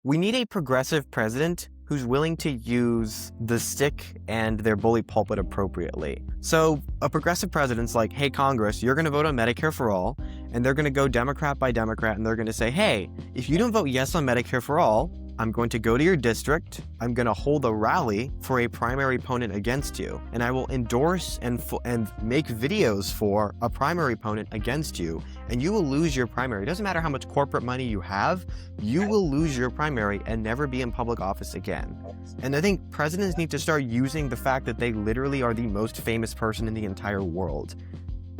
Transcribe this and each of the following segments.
We need a progressive president who's willing to use the stick and their bully pulpit appropriately. So a progressive president's like, hey, Congress, you're going to vote on Medicare for all, and they're going to go Democrat by Democrat, and they're going to say, hey, if you don't vote yes on Medicare for all, I'm going to go to your district, I'm going to hold a rally for a primary opponent against you, and I will endorse and make videos for a primary opponent against you, and you will lose your primary. It doesn't matter how much corporate money you have, you will lose your primary and never be in public office again. And I think presidents need to start using the fact that they literally are the most famous person in the entire world.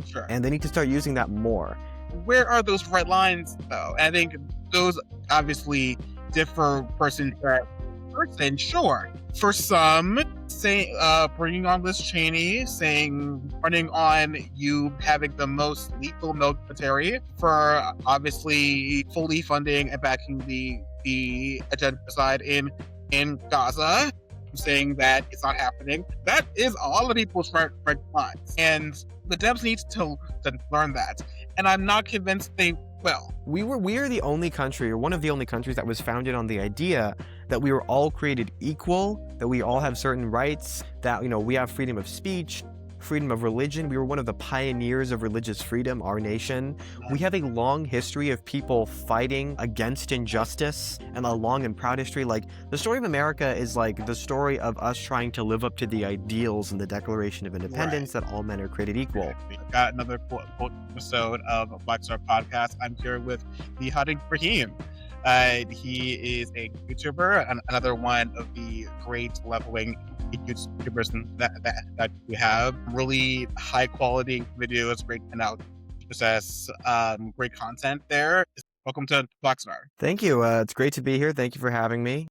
Sure. And they need to start using that more. Where are those red lines, though? I think those obviously differ person to person, sure. For some, say, bringing on Liz Cheney, running on you having the most lethal military, for obviously fully funding and backing the genocide in Gaza, saying that it's not happening. That is a lot of people's red lines. And the Dems need to learn that. And I'm not convinced they will. We are the only country, or one of the only countries, that was founded on the idea that we were all created equal, that we all have certain rights, that, we have freedom of speech, freedom of religion. We were one of the pioneers of religious freedom, our nation. We have a long history of people fighting against injustice, and a long and proud history. Like, the story of America is like the story of us trying to live up to the ideals in the Declaration of Independence, that all men are created equal. We got another episode of BlackStar Podcast. I'm here with the Hadi Rahim. He is a YouTuber, and another one of the great leveling YouTubers that we have. Really high quality videos, great analysis, great content there. Welcome to BlackStar. Thank you. It's great to be here. Thank you for having me.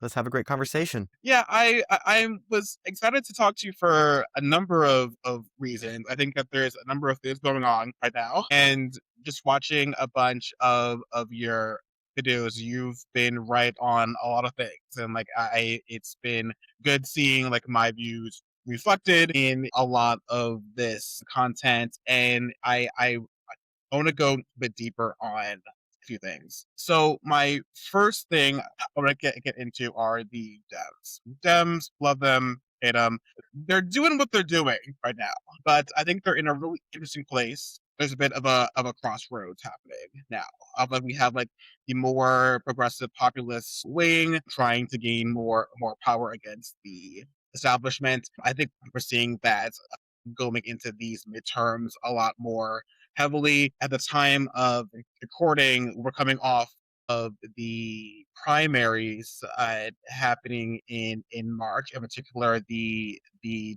Let's have a great conversation. Yeah, I was excited to talk to you for a number of reasons. I think that there's a number of things going on right now, and just watching a bunch of your videos, you've been right on a lot of things, and it's been good seeing my views reflected in a lot of this content, and I want to go a bit deeper on a few things. So my first thing I want to get into are the Dems. Dems, love them, hate them. They're doing what they're doing right now, but I think they're in a really interesting place. There's a bit of a crossroads happening now. We have the more progressive populist wing trying to gain more power against the establishment. I think we're seeing that going into these midterms a lot more heavily. At the time of recording, we're coming off of the primaries happening in March, in particular the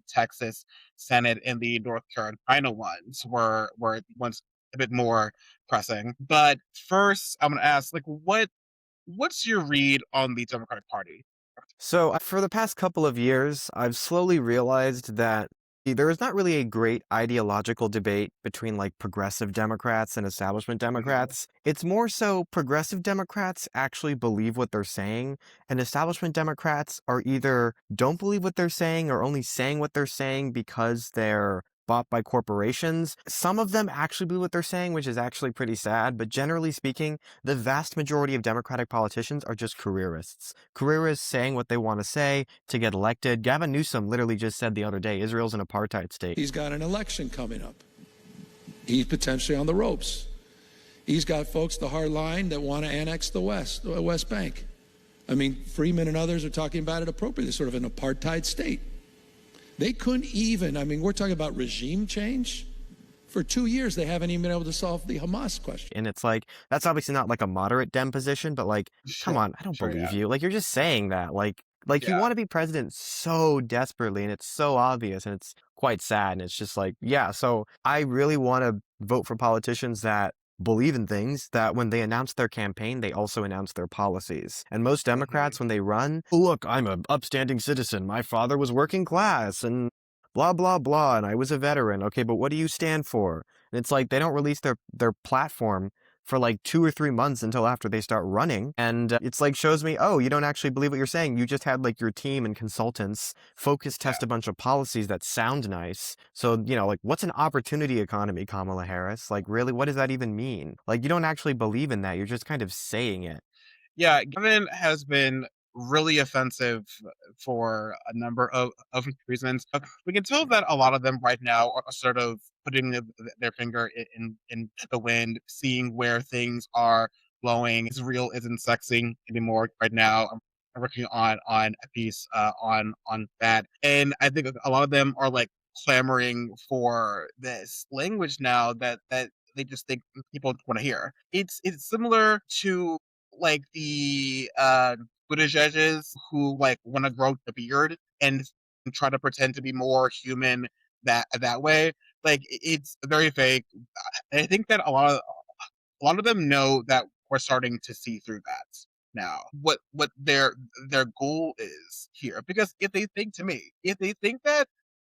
Texas Senate and the North Carolina ones were ones a bit more pressing. But first, I'm going to ask, what's your read on the Democratic Party? So for the past couple of years, I've slowly realized that there is not really a great ideological debate between progressive Democrats and establishment Democrats. It's more so progressive Democrats actually believe what they're saying, and establishment Democrats are either don't believe what they're saying or only saying what they're saying because they're bought by corporations. Some of them actually believe what they're saying, which is actually pretty sad, but generally speaking, the vast majority of Democratic politicians are just careerists. Careerists saying what they want to say to get elected. Gavin Newsom literally just said the other day, Israel's an apartheid state. He's got an election coming up. He's potentially on the ropes. He's got folks, the hard line, that want to annex the West Bank. I mean, Freeman and others are talking about it appropriately, sort of an apartheid state. They couldn't even, we're talking about regime change. For 2 years, they haven't even been able to solve the Hamas question. And it's that's obviously not a moderate Dem position, but come on, I don't believe you. You're just saying that. You want to be president so desperately, and it's so obvious, and it's quite sad. And it's just so I really want to vote for politicians that believe in things, that when they announce their campaign, they also announce their policies. And most Democrats, when they run, look, I'm an upstanding citizen. My father was working class and blah, blah, blah. And I was a veteran. Okay, but what do you stand for? And it's they don't release their platform for 2 or 3 months until after they start running. And it's shows me, oh, you don't actually believe what you're saying. You just had your team and consultants focus test a bunch of policies that sound nice. So, what's an opportunity economy, Kamala Harris? Really, what does that even mean? You don't actually believe in that. You're just kind of saying it. Yeah, Gavin has been really offensive for a number of reasons. We can tell that a lot of them right now are sort of putting their finger in the wind, seeing where things are blowing. Israel isn't sexing anymore right now. I'm working on a piece on that, and I think a lot of them are like clamoring for this language now that they just think people want to hear. It's similar to like the Buttigiegs who like want to grow the beard and try to pretend to be more human that way. Like it's very fake. And I think that a lot of them know that we're starting to see through that now. What their goal is here. Because if they think that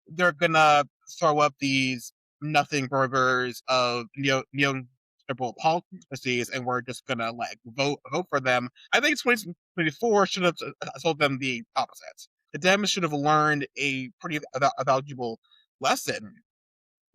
they're gonna throw up these nothing burgers of neoliberal policies and we're just gonna like vote for them. I think 2024 should have told them the opposite. The Dems should have learned a pretty valuable lesson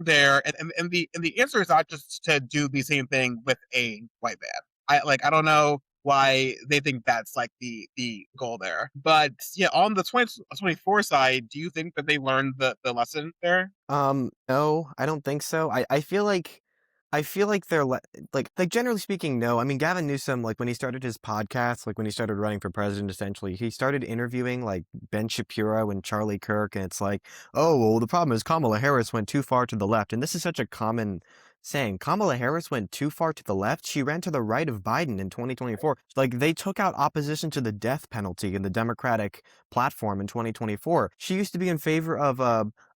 there, and the answer is not just to do the same thing with a white man. I don't know why they think that's like the goal there, but yeah, on the 2024 side, do you think that they learned the lesson there? No, I don't think so. I feel like they're like generally speaking, no. I mean, Gavin Newsom, like when he started his podcast, like when he started running for president, essentially, he started interviewing like Ben Shapiro and Charlie Kirk, and it's like, oh, well, the problem is Kamala Harris went too far to the left, and this is such a common saying. Kamala Harris went too far to the left. She ran to the right of Biden in 2024. Like they took out opposition to the death penalty in the Democratic platform in 2024. She used to be in favor of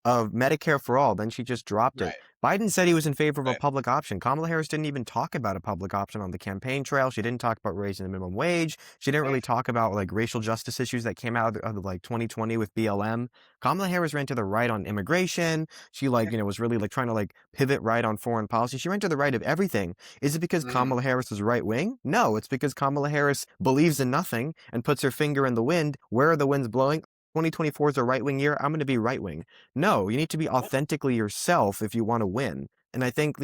Medicare for all. Then she just dropped it. Right, Biden said he was in favor of a right, public option. Kamala Harris didn't even talk about a public option on the campaign trail. She didn't talk about raising the minimum wage. She didn't really right, talk about like racial justice issues that came out of like 2020 with BLM. Kamala Harris ran to the right on immigration. She was really like trying to like pivot right on foreign policy. She ran to the right of everything. Is it because mm, Kamala Harris is right wing? No, it's because Kamala Harris believes in nothing and puts her finger in the wind. Where are the winds blowing? 2024 is a right wing year. I'm going to be right wing. No, you need to be authentically yourself if you want to win. And I think,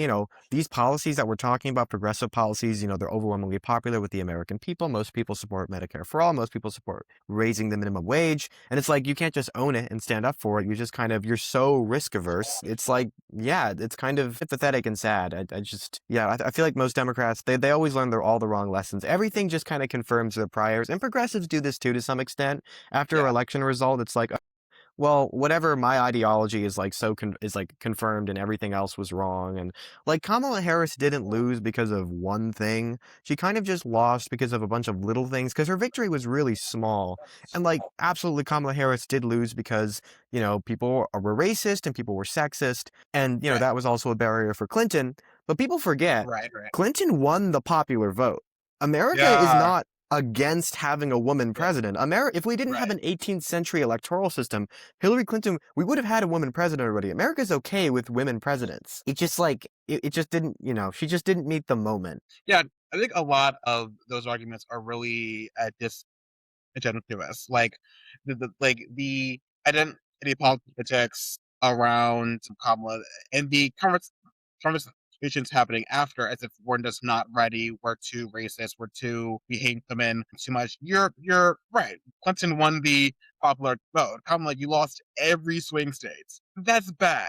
these policies that we're talking about, progressive policies, they're overwhelmingly popular with the American people. Most people support Medicare for all. Most people support raising the minimum wage. And it's like, you can't just own it and stand up for it. You just you're so risk averse. It's like, yeah, it's kind of pathetic and sad. I feel like most Democrats, they always learn all the wrong lessons. Everything just kind of confirms their priors. And progressives do this too, to some extent. After an yeah, election result, it's like, well, whatever my ideology is like is like confirmed and everything else was wrong. And like Kamala Harris didn't lose because of one thing. She kind of just lost because of a bunch of little things because her victory was really small. And like absolutely Kamala Harris did lose because, people were racist and people were sexist. And, right, that was also a barrier for Clinton. But people forget right. Clinton won the popular vote. America is Yeah, not against having a woman yeah, president. If we didn't have right. an 18th century electoral system, Hillary Clinton, we would have had a woman president already. America's okay with women presidents. It just it just didn't, she just didn't meet the moment. Yeah, I think a lot of those arguments are really disingenuous. Like the identity politics around Kamala and the conversations happening after, as if we're just not ready, we're too racist, we're too we hate women too much. You're right. Clinton won the popular vote. Kamala, you lost every swing state. That's bad.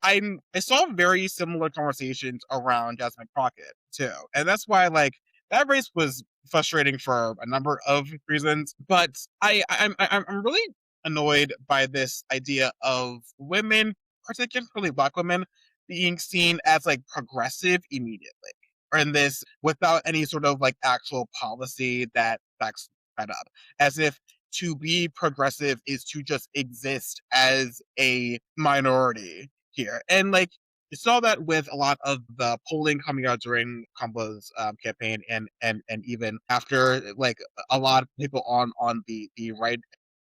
I saw very similar conversations around Jasmine Crockett too, and that's why like that race was frustrating for a number of reasons. But I'm really annoyed by this idea of women, particularly Black women, being seen as like progressive immediately, or in this without any sort of like actual policy that backs that up, as if to be progressive is to just exist as a minority here. And like you saw that with a lot of the polling coming out during Kamala's campaign, and even after, like a lot of people on the right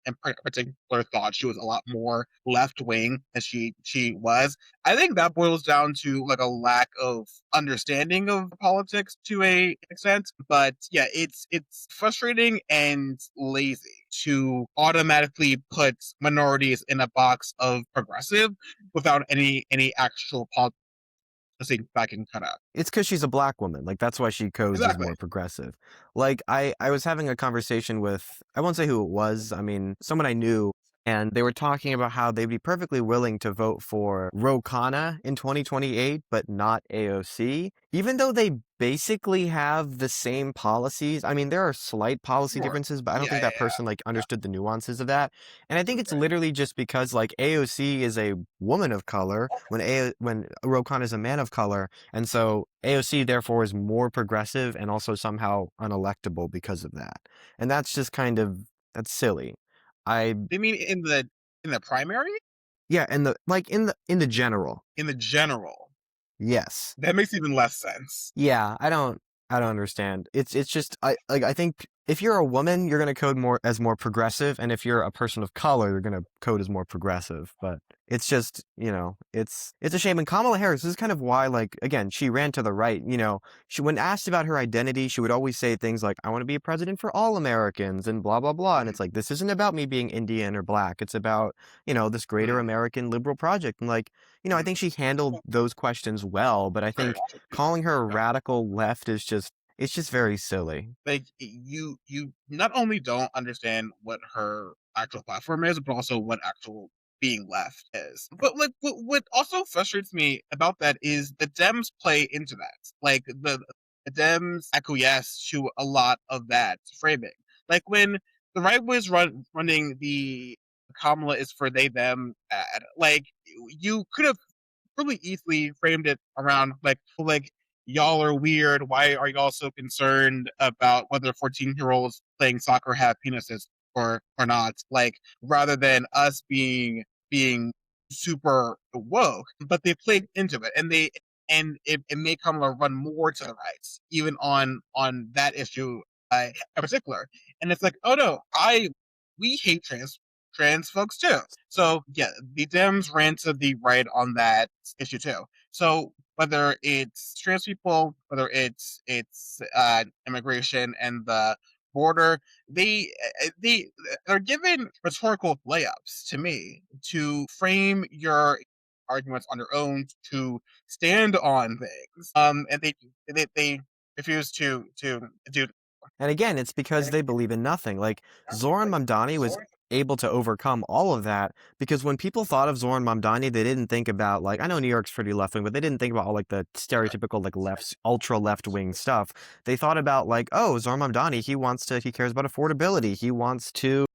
in particular thought she was a lot more left wing than she was. I think that boils down to like a lack of understanding of politics to a extent. But yeah, it's frustrating and lazy to automatically put minorities in a box of progressive without any actual let's see if I can cut out. It's because she's a black woman. Like, that's why she codes as Exactly. more progressive. Like, I was having a conversation with, I won't say who it was. I mean, someone I knew, and they were talking about how they'd be perfectly willing to vote for Ro Khanna in 2028, but not AOC, even though they basically have the same policies. I mean, there are slight policy Sure. differences, but I don't Yeah, think that yeah, person like yeah. understood the nuances of that. And I think it's Right. literally just because like AOC is a woman of color when Ro Khanna is a man of color, and so AOC therefore is more progressive and also somehow unelectable because of that. And that's just kind of that's silly. I You mean in the primary? Yeah, in the like in the general. In the general. Yes. That makes even less sense. Yeah, I don't understand. It's just I think if you're a woman, you're gonna code more as more progressive, and if you're a person of color, you're gonna code as more progressive. But it's just, it's a shame. And Kamala Harris, this is kind of why, like, again, she ran to the right. She when asked about her identity, she would always say things like, "I want to be a president for all Americans," and blah blah blah. And Mhm, it's like, this isn't about me being Indian or black. It's about, this greater mhm, American liberal project. And like, I think mhm. she handled those questions well, but I Right. think calling her a Yeah. radical left is just it's just very silly. Like you not only don't understand what her actual platform is, but also what actual being left is. But like what also frustrates me about that is the Dems play into that. Like the Dems acquiesce to a lot of that framing. Like when the right was running the Kamala is for they them ad, like you could have really easily framed it around like y'all are weird. Why are y'all so concerned about whether 14-year-olds playing soccer have penises or not? Like rather than us being super woke, but they played into it and it may come to run more to the right, even on that issue in particular. And it's like, oh no, we hate trans folks too. So yeah, the Dems ran to the right on that issue too. So whether it's trans people, whether it's immigration and the border, they are given rhetorical layups to me to frame your arguments on their own, to stand on things. And they refuse to do. And again, it's because they believe in nothing. Like Zoran Mamdani was able to overcome all of that because when people thought of Zoran Mamdani, they didn't think about like I know New York's pretty left wing, but they didn't think about all like the stereotypical like ultra left wing stuff. They thought about like, oh, Zoran Mamdani, he cares about affordability. He wants to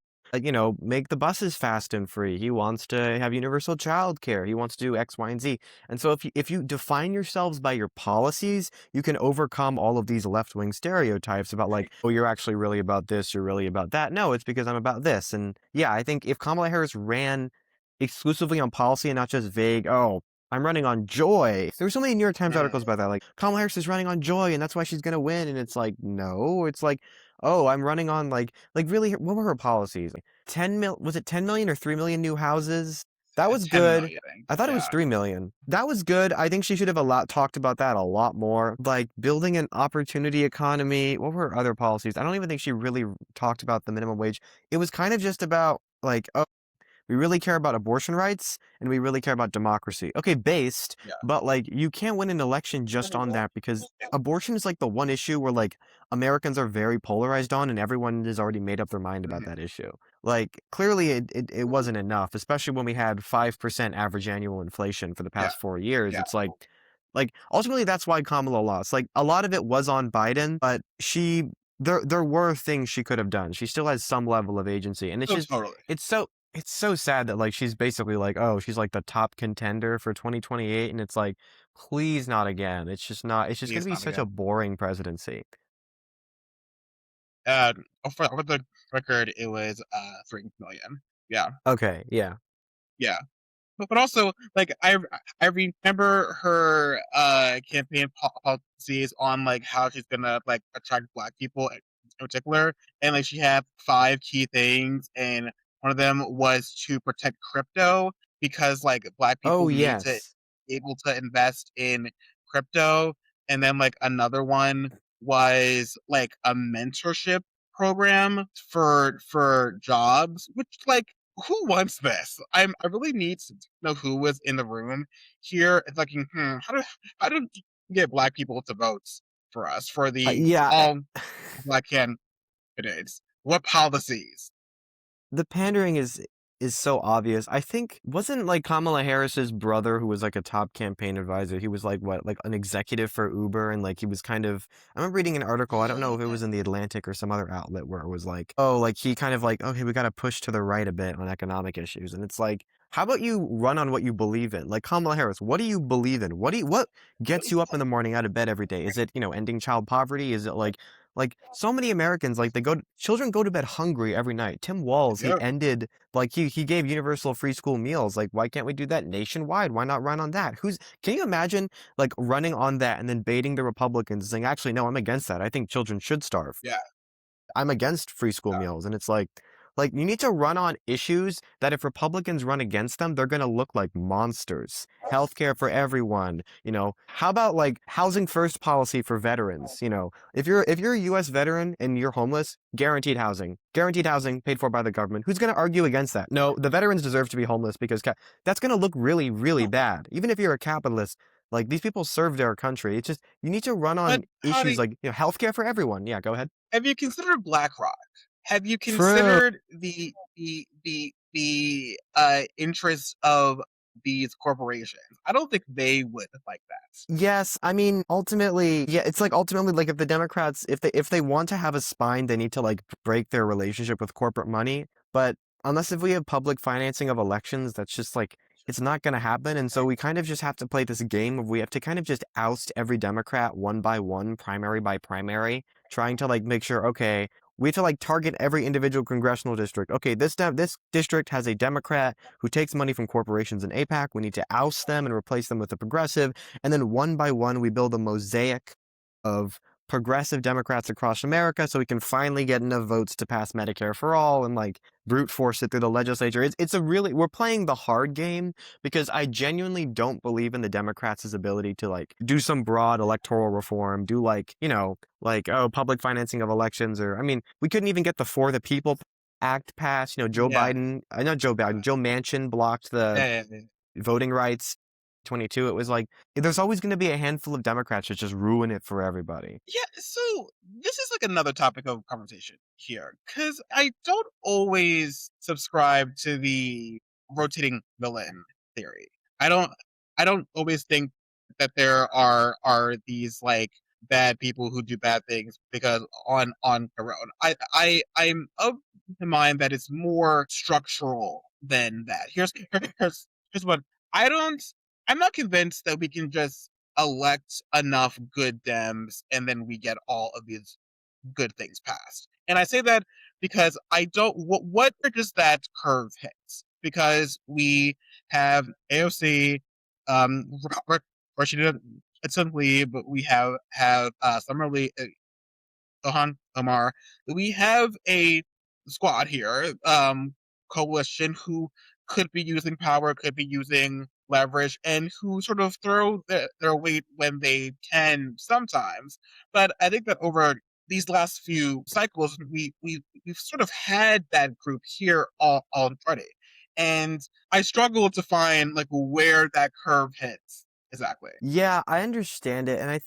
make the buses fast and free. He wants to have universal child care. He wants to do X, Y, and Z. And so if you define yourselves by your policies, you can overcome all of these left-wing stereotypes about like, oh, you're actually really about this, you're really about that. No, it's because I'm about this. And yeah, I think if Kamala Harris ran exclusively on policy and not just vague, oh, I'm running on joy. There were so many New York Times articles about that, like Kamala Harris is running on joy and that's why she's gonna win. And it's like, no, it's like, oh, I'm running on like really, what were her policies? Like 10 million or 3 million new houses? That was 10 good. million, I think. I thought it was Yeah. 3 million. That was good. I think she should have talked about that a lot more. Like building an opportunity economy. What were her other policies? I don't even think she really talked about the minimum wage. It was kind of just about like, oh, we really care about abortion rights and we really care about democracy. Okay, based, Yeah. but like you can't win an election just on that because abortion is like the one issue where like Americans are very polarized on and everyone has already made up their mind about Mhm. that issue. Like clearly it wasn't enough, especially when we had 5% average annual inflation for the Yeah. past 4 years. Yeah. It's like ultimately that's why Kamala lost. Like a lot of it was on Biden, but there were things she could have done. She still has some level of agency. And Oh, totally. it's so sad that like she's basically like, oh, she's like the top contender for 2028 and it's like, please not again. It's just going He's to be not such a again. boring presidency. Uh, for the record, it was 3 million. Yeah. Okay, yeah. Yeah. But also like I remember her campaign policies on like how she's gonna like attract black people in particular, and like she had 5 key things, and one of them was to protect crypto because like black Oh, people need to yes. able to invest in crypto, and then like another one was like a mentorship program for jobs, which like who wants this? I really need to know who was in the room here. It's like, how do we get Black people to vote for us for the Yeah, all Black candidates? What policies? the pandering is so obvious. I think wasn't like Kamala Harris's brother who was like a top campaign advisor. He was like what, like an executive for Uber, and like he was kind of. I remember reading an article. I don't know if it was in the Atlantic or some other outlet where it was like, oh, like he kind of like, okay, we got to push to the right a bit on economic issues, and it's like, how about you run on what you believe in? Like Kamala Harris, what do you believe in? What gets you up in the morning out of bed every day? Is it ending child poverty? Is it like so many Americans, like children go to bed hungry every night. Tim Walz, he Yeah, ended, like he gave universal free school meals. Like, why can't we do that nationwide? Why not run on that? Can you imagine like running on that and then baiting the Republicans and saying, actually, no, I'm against that. I think children should starve. yeah. I'm against free school meals. And it's like you need to run on issues that if Republicans run against them, they're going to look like monsters. Healthcare for everyone. How about like housing first policy for veterans? If you're a US veteran and you're homeless, guaranteed housing paid for by the government. Who's going to argue against that? No, the veterans deserve to be homeless because that's going to look really, really bad. Even if you're a capitalist, like these people served our country. It's just, you need to run But on how do issues like, healthcare for everyone. Yeah, go ahead. have you considered BlackRock? Have you True. considered the interests of these corporations? I don't think they would like that. Yes, I mean, ultimately, yeah, it's like ultimately, like if the Democrats, if they want to have a spine, they need to like break their relationship with corporate money. But unless if we have public financing of elections, that's just like it's not going to happen. And so we kind of just have to play this game of we have to kind of just oust every Democrat one by one, primary by primary, trying to like make sure, okay, we have to like target every individual congressional district. Okay, this district has a Democrat who takes money from corporations in APAC. We need to oust them and replace them with a progressive. And then one by one, we build a mosaic of progressive Democrats across America so we can finally get enough votes to pass Medicare for all and like brute force it through the legislature. We're playing the hard game because I genuinely don't believe in the Democrats' ability to like do some broad electoral reform, do like, like, oh, public financing of elections, or I mean, we couldn't even get the For the People Act passed. Yeah, Not Joe Biden, Joe Manchin blocked the yeah, yeah. voting rights 22. It was like there's always going to be a handful of Democrats that just ruin it for everybody. Yeah, so this is like another topic of conversation here because I don't always subscribe to the rotating villain theory. I don't. I don't always think that there are these like bad people who do bad things because on their own. I'm of the mind that it's more structural than that. Here's what I don't. I'm not convinced that we can just elect enough good Dems and then we get all of these good things passed. And I say that because I don't. What does that curve hit? Because we have AOC, Rashida Tlaib, but we have Summerlee, Ilhan Omar. We have a squad here, coalition who could be using power, could be using leverage, and who sort of throw their weight when they can sometimes. But I think that over these last few cycles, we've sort of had that group here already, and I struggle to find like where that curve hits exactly. Yeah, I understand it, and I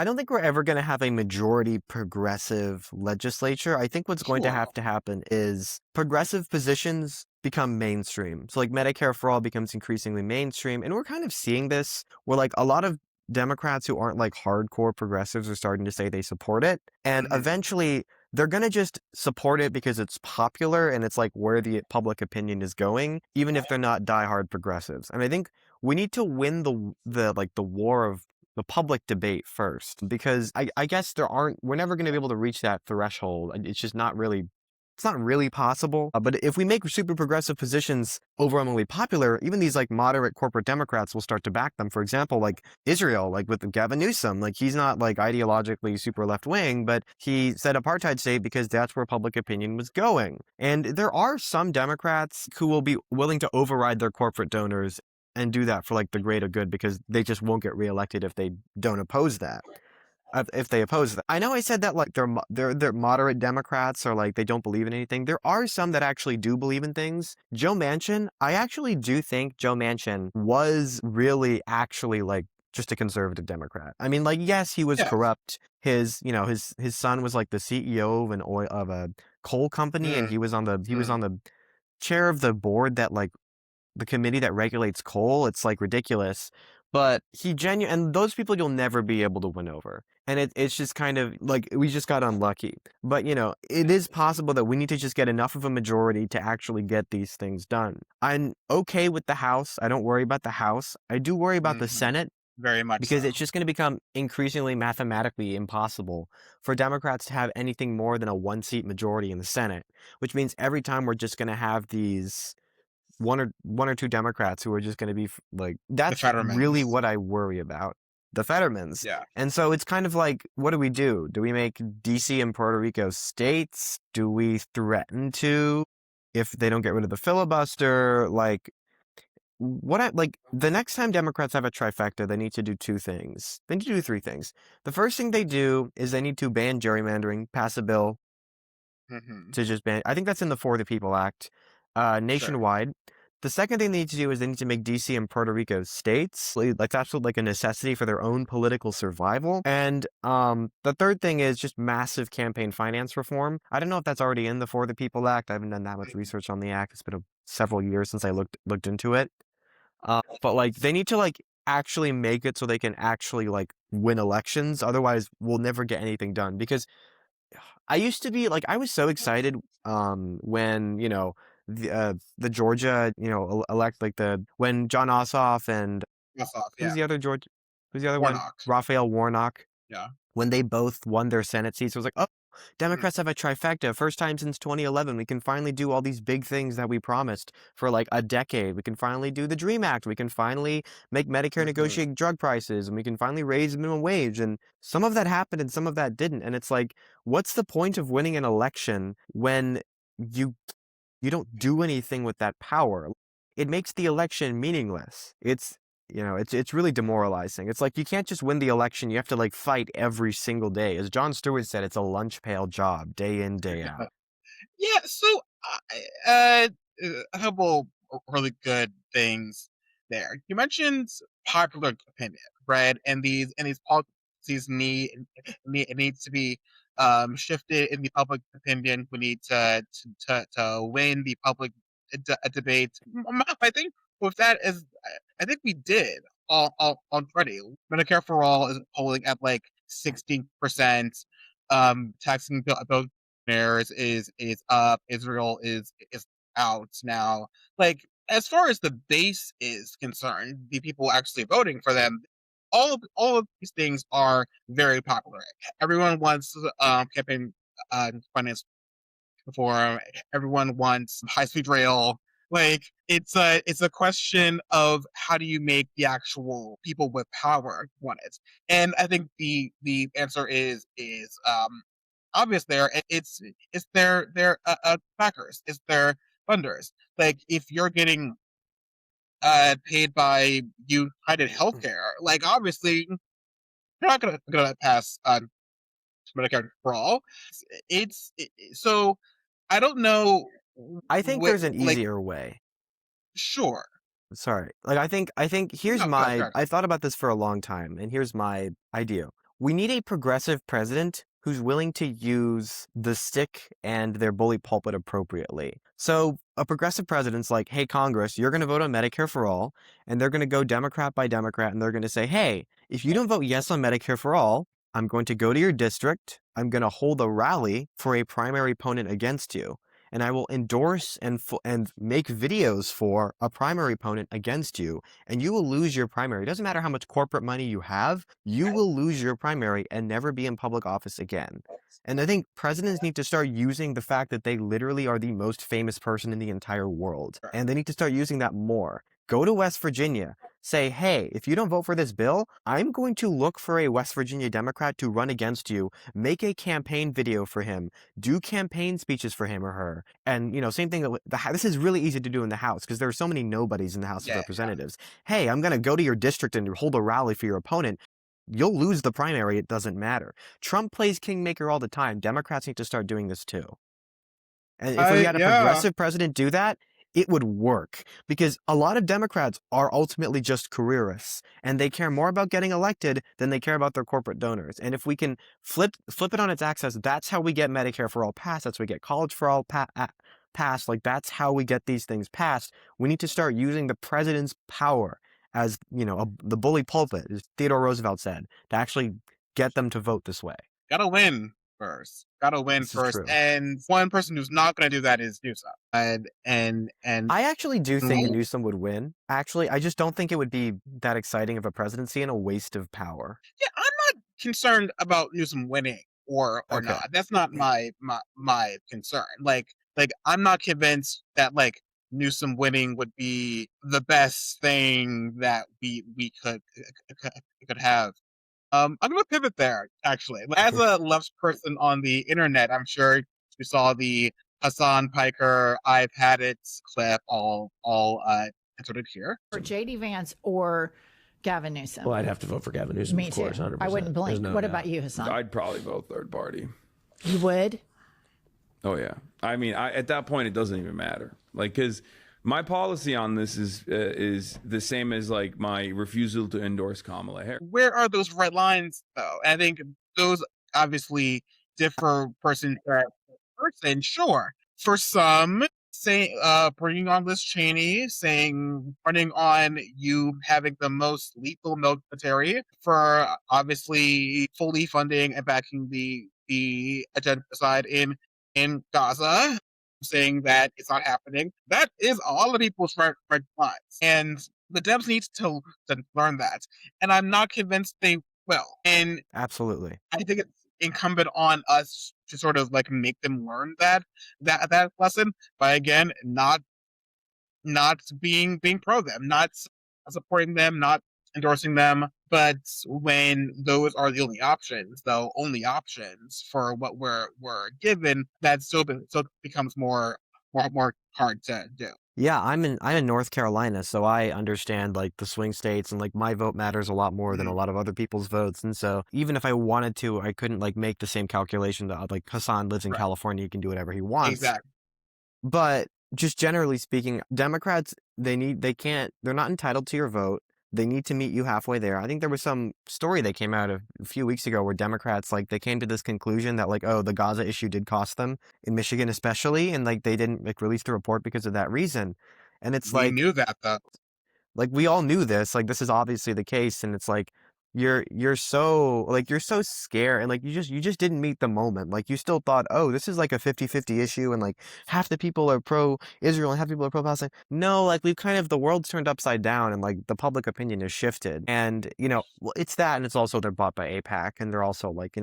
don't think we're ever going to have a majority progressive legislature. I think what's going to Sure. have to happen is progressive positions become mainstream. So like Medicare for all becomes increasingly mainstream, and we're kind of seeing this where like a lot of Democrats who aren't like hardcore progressives are starting to say they support it, and Mhm. eventually they're going to just support it because it's popular and it's like where the public opinion is going, even if they're not diehard progressives. And I think we need to win the war of the public debate first, because I guess we're never going to be able to reach that threshold. It's just it's not really possible. But if we make super progressive positions overwhelmingly popular, even these like moderate corporate Democrats will start to back them. For example, like Israel, like with Gavin Newsom, like he's not like ideologically super left wing, but he said apartheid state because that's where public opinion was going. And there are some Democrats who will be willing to override their corporate donors and do that for like the greater good because they just won't get reelected if they don't oppose that. if they oppose that. I know I said that like they're moderate Democrats or like they don't believe in anything. There are some that actually do believe in things. Joe Manchin, I actually do think Joe Manchin was really actually like just a conservative Democrat. I mean, like, yes, he was Yeah. corrupt. His son was like the CEO of a coal company, and he was on the chair of the board that like the committee that regulates coal. It's like ridiculous. But and those people you'll never be able to win over. And it's just kind of like we just got unlucky. But it is possible that we need to just get enough of a majority to actually get these things done. I'm okay with the House. I don't worry about the House. I do worry about the Senate Very much because so. it's just going to become increasingly mathematically impossible for Democrats to have anything more than a 1-seat majority in the Senate, which means every time we're just going to have these one or two Democrats who are just going to be like, The that's really Fettermans. what I worry about. The Fettermans. Yeah. And so it's kind of like, what do we do? Do we make DC and Puerto Rico states? Do we threaten to if they don't get rid of the filibuster? Like, the next time Democrats have a trifecta, they need to do two things. They need to do three things. The first thing they do is they need to ban gerrymandering, pass a bill to just ban. I think that's in the For the People Act, nationwide. The second thing they need to do is they need to make DC and Puerto Rico states. Like that's like a necessity for their own political survival. And the third thing is just massive campaign finance reform. I don't know if that's already in the For the People Act. I haven't done that much research on the act. It's been several years since I looked into it. But like they need to like actually make it so they can actually like win elections. Otherwise, we'll never get anything done. Because I used to be like, I was so excited when the Georgia elect like when John Ossoff and Yeah. who's the other one, Warnock. Raphael Warnock, Yeah. when they both won their Senate seats. It was like, oh, Democrats have a trifecta. First time since 2011. We can finally do all these big things that we promised for like a decade. We can finally do the DREAM Act. We can finally make Medicare negotiate drug prices, and we can finally raise minimum wage. And some of that happened and some of that didn't. And it's like, what's the point of winning an election when you don't do anything with that power? It makes the election meaningless. It's really demoralizing. It's like you can't just win the election. You have to like fight every single day. As Jon Stewart said, it's a lunch pail job, day in, day out. Yeah. So, a couple really good things there. You mentioned popular opinion, right? And these policies it needs to be shifted in the public opinion. We need to win the public debate. I think with that is, I think we did already. Medicare for all is polling at like 16%. Taxing billionaires is up. Israel is out now. Like, as far as the base is concerned, the people actually voting for them, all of these things are very popular. Everyone wants campaign finance reform. Everyone wants high-speed rail. Like, it's a question of how do you make the actual people with power want it. And I think the answer is obvious there. It's their backers, it's their funders. Like, if you're getting paid by United Healthcare, like, obviously you're not gonna pass Medicare for all. So I don't know. I think there's an easier way. Sure. Sorry. Like I think here's No, my sure. I thought about this for a long time, and here's my idea. We need a progressive president who's willing to use the stick and their bully pulpit appropriately. So a progressive president's like, hey, Congress, you're going to vote on Medicare for all, and they're going to go Democrat by Democrat, and they're going to say, hey, if you don't vote yes on Medicare for all, I'm going to go to your district, I'm going to hold a rally for a primary opponent against you, and I will endorse and make videos for a primary opponent against you, and you will lose your primary. It doesn't matter how much corporate money you have, you will lose your primary and never be in public office again. And I think presidents need to start using the fact that they literally are the most famous person in the entire world, and they need to start using that more. Go to West Virginia. Say, hey, if you don't vote for this bill, I'm going to look for a West Virginia Democrat to run against you, make a campaign video for him, do campaign speeches for him or her. And, same thing. This is really easy to do in the House because there are so many nobodies in the House of Representatives. Hey, I'm going to go to your district and hold a rally for your opponent. you'll lose the primary. It doesn't matter. Trump plays kingmaker all the time. Democrats need to start doing this too. And if we had a progressive president do that, it would work, because a lot of Democrats are ultimately just careerists, and they care more about getting elected than they care about their corporate donors. And if we can flip it on its axis, that's how we get Medicare for all passed. That's how we get college for all passed. Like, that's how we get these things passed. We need to start using the president's power as, the bully pulpit, as Theodore Roosevelt said, to actually get them to vote this way. Gotta win first. This is true. And one person who's not going to do that is Newsom. And I actually do think Newsom would win. Actually, I just don't think it would be that exciting of a presidency and a waste of power. Yeah, I'm not concerned about Newsom winning or Okay. not. That's not my concern. Like I'm not convinced that like Newsom winning would be the best thing that we could have. I'm gonna pivot there, actually. As a left person on the internet, I'm sure you saw the Hassan Piker "I've had it" clip all inserted here. For J.D. Vance or Gavin Newsom? Well, I'd have to vote for Gavin Newsom, Me of course, too. 100%. I wouldn't blink. No What doubt. about you, Hassan? I'd probably vote third party. You would? Oh yeah. I mean, at that point, it doesn't even matter. Like, because my policy on this is the same as like my refusal to endorse Kamala Harris. Where are those red lines, though? And I think those obviously differ person to person. Sure, for some, bringing on Liz Cheney, running on you having the most lethal military, for obviously fully funding and backing the genocide in Gaza, saying that it's not happening. That is all the people's red lines. And the Dems need to learn that. And I'm not convinced they will. And Absolutely. I think it's incumbent on us to sort of like make them learn that lesson by, again, not being pro them, not supporting them, not endorsing them. But when those are the only options for what we're given, that still becomes more hard to do. Yeah, I'm in North Carolina, so I understand like the swing states, and like my vote matters a lot more than a lot of other people's votes. And so even if I wanted to, I couldn't like make the same calculation that like Hassan lives in Right. California, he can do whatever he wants. Exactly. But just generally speaking, Democrats, they're not entitled to your vote. They need to meet you halfway there. I think there was some story that came out a few weeks ago where Democrats, like, they came to this conclusion that, like, oh, the Gaza issue did cost them, in Michigan especially, and, like, they didn't, like, release the report because of that reason. And it's We like, knew that, though. like, we all knew this, like, this is obviously the case, and it's like, you're so scared, and like you just didn't meet the moment. Like, you still thought, oh, this is like a 50-50 issue, and like half the people are pro Israel and half the people are pro Palestine. No, like the world's turned upside down, and like the public opinion has shifted. And it's that, and it's also they're bought by AIPAC, and they're also like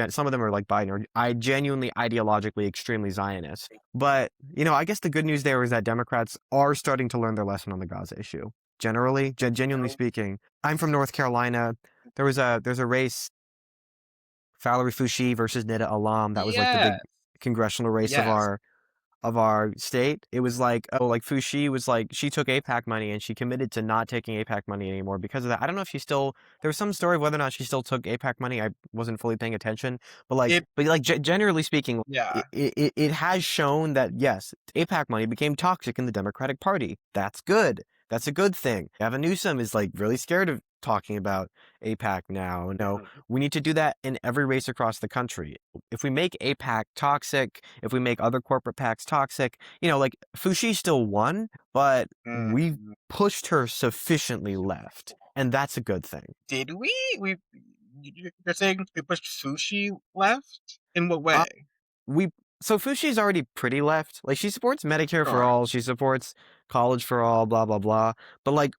some of them are like Biden, or I genuinely ideologically extremely Zionist. But I guess the good news there is that Democrats are starting to learn their lesson on the Gaza issue. Generally, genuinely speaking, I'm from North Carolina. There's a race, Valerie Foushee versus Nida Alam. That was like the big congressional race of our state. It was like, Foushee was like, she took AIPAC money and she committed to not taking AIPAC money anymore because of that. I don't know if there was some story of whether or not she still took AIPAC money. I wasn't fully paying attention, but generally speaking, it has shown that yes, AIPAC money became toxic in the Democratic Party. That's good. That's a good thing. Gavin Newsom is like really scared of talking about AIPAC now. No, we need to do that in every race across the country. If we make AIPAC toxic, if we make other corporate PACs toxic, like Foushee still won, but we pushed her sufficiently left, and that's a good thing. Did we? You're saying we pushed Foushee left? In what way? So Foushee already pretty left. Like, she supports Medicare for all, she supports college for all, blah blah blah. But like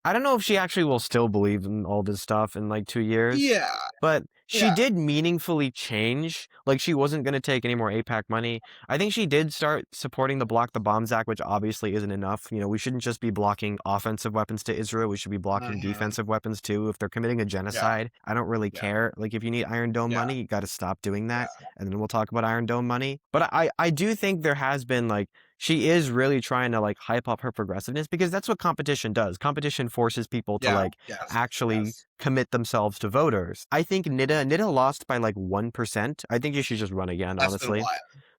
I don't know if she actually will still believe in all this stuff in like 2 years. Yeah. But she did meaningfully change. Like, she wasn't going to take any more AIPAC money. I think she did start supporting the Block the Bombs Act, which obviously isn't enough. We shouldn't just be blocking offensive weapons to Israel. We should be blocking defensive weapons too. If they're committing a genocide, I don't really care. Like, if you need Iron Dome money, you got to stop doing that. And then we'll talk about Iron Dome money. But I do think there has been like, she is really trying to like hype up her progressiveness because that's what competition does. Competition forces people to like actually commit themselves to voters. I think Nida lost by like 1%. I think you should just run again, honestly.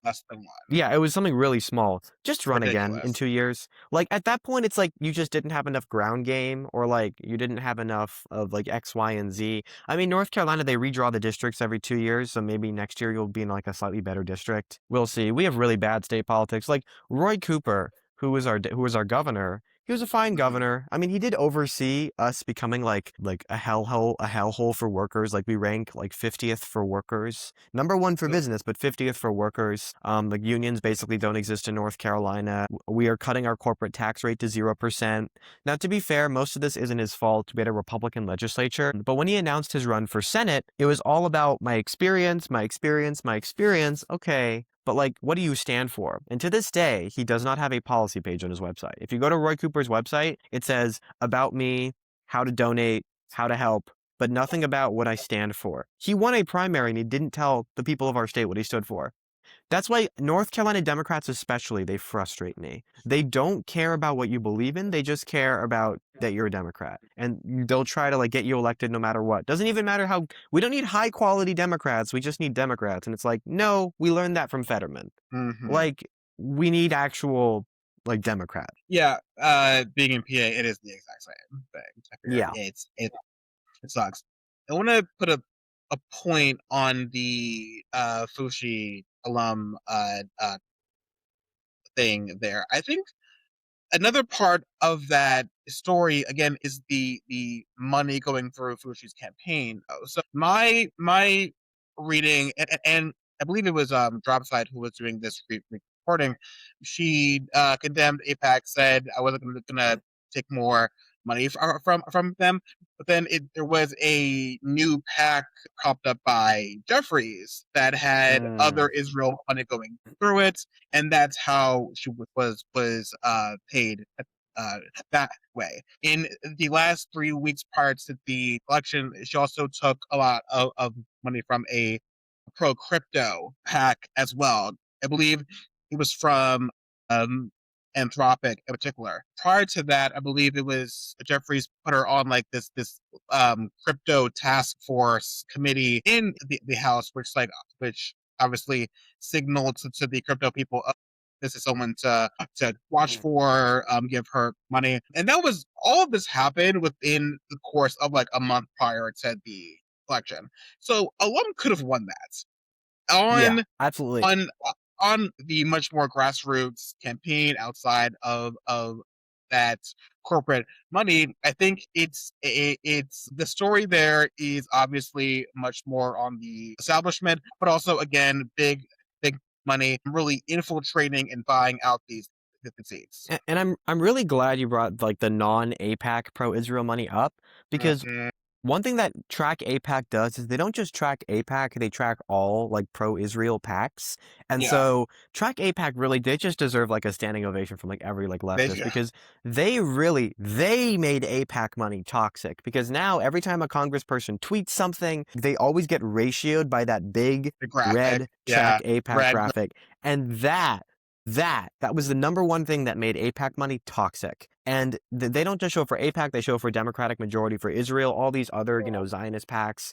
Less than one. Yeah, it was something really small. Just run again in Ridiculous. 2 years. Like at that point, it's like you just didn't have enough ground game, or like you didn't have enough of like X, Y, and Z. I mean, North Carolina, they redraw the districts every 2 years, so maybe next year you'll be in like a slightly better district. We'll see. We have really bad state politics. Like Roy Cooper, who was our governor. He was a fine governor. I mean, he did oversee us becoming like a hellhole for workers. Like we rank like 50th for workers, number 1 for business, but 50th for workers. Like unions basically don't exist in North Carolina. We are cutting our corporate tax rate to 0%. Now, to be fair, most of this isn't his fault. We had a Republican legislature, but when he announced his run for Senate, it was all about my experience. Okay. But like, what do you stand for? And to this day, he does not have a policy page on his website. If you go to Roy Cooper's website, it says about me, how to donate, how to help, but nothing about what I stand for. He won a primary and he didn't tell the people of our state what he stood for. That's why North Carolina Democrats especially, they frustrate me. They don't care about what you believe in. They just care about that you're a Democrat. And they'll try to like get you elected no matter what. Doesn't even matter how, we don't need high quality Democrats. We just need Democrats. And it's like, no, we learned that from Fetterman. Like, we need actual like Democrat. Yeah, being in PA, it is the exact same thing. Yeah. It sucks. I want to put a point on the Fushi alum thing there. I think another part of that story again is the money going through Fushi's campaign. So my reading, and I believe it was Dropside who was doing this reporting. She condemned AIPAC, said I wasn't going to take more money from them. But then there was a new PAC propped up by Jeffries that had other Israel money going through it, and that's how she was paid that way. In the last 3 weeks prior to the election, she also took a lot of money from a pro crypto PAC as well. I believe it was from Anthropic in particular. Prior to that, I believe it was Jeffries put her on like this crypto task force committee in the House, which obviously signaled to the crypto people, this is someone to watch for, give her money. And that was, all of this happened within the course of like a month prior to the election. So alum could have won that. Yeah, absolutely. On the much more grassroots campaign outside of that corporate money, I think it's the story there is obviously much more on the establishment, but also again big money really infiltrating and buying out these seats. And I'm really glad you brought like the non-AIPAC pro-Israel money up, because one thing that Track AIPAC does is they don't just track AIPAC, they track all like pro-Israel PACs. And so Track AIPAC really did just deserve like a standing ovation from like every like leftist, because they made AIPAC money toxic, because now every time a congressperson tweets something, they always get ratioed by that big red Track AIPAC graphic. And that was the number one thing that made AIPAC money toxic. And they don't just show for AIPAC, they show for Democratic Majority for Israel, all these other, Zionist PACs.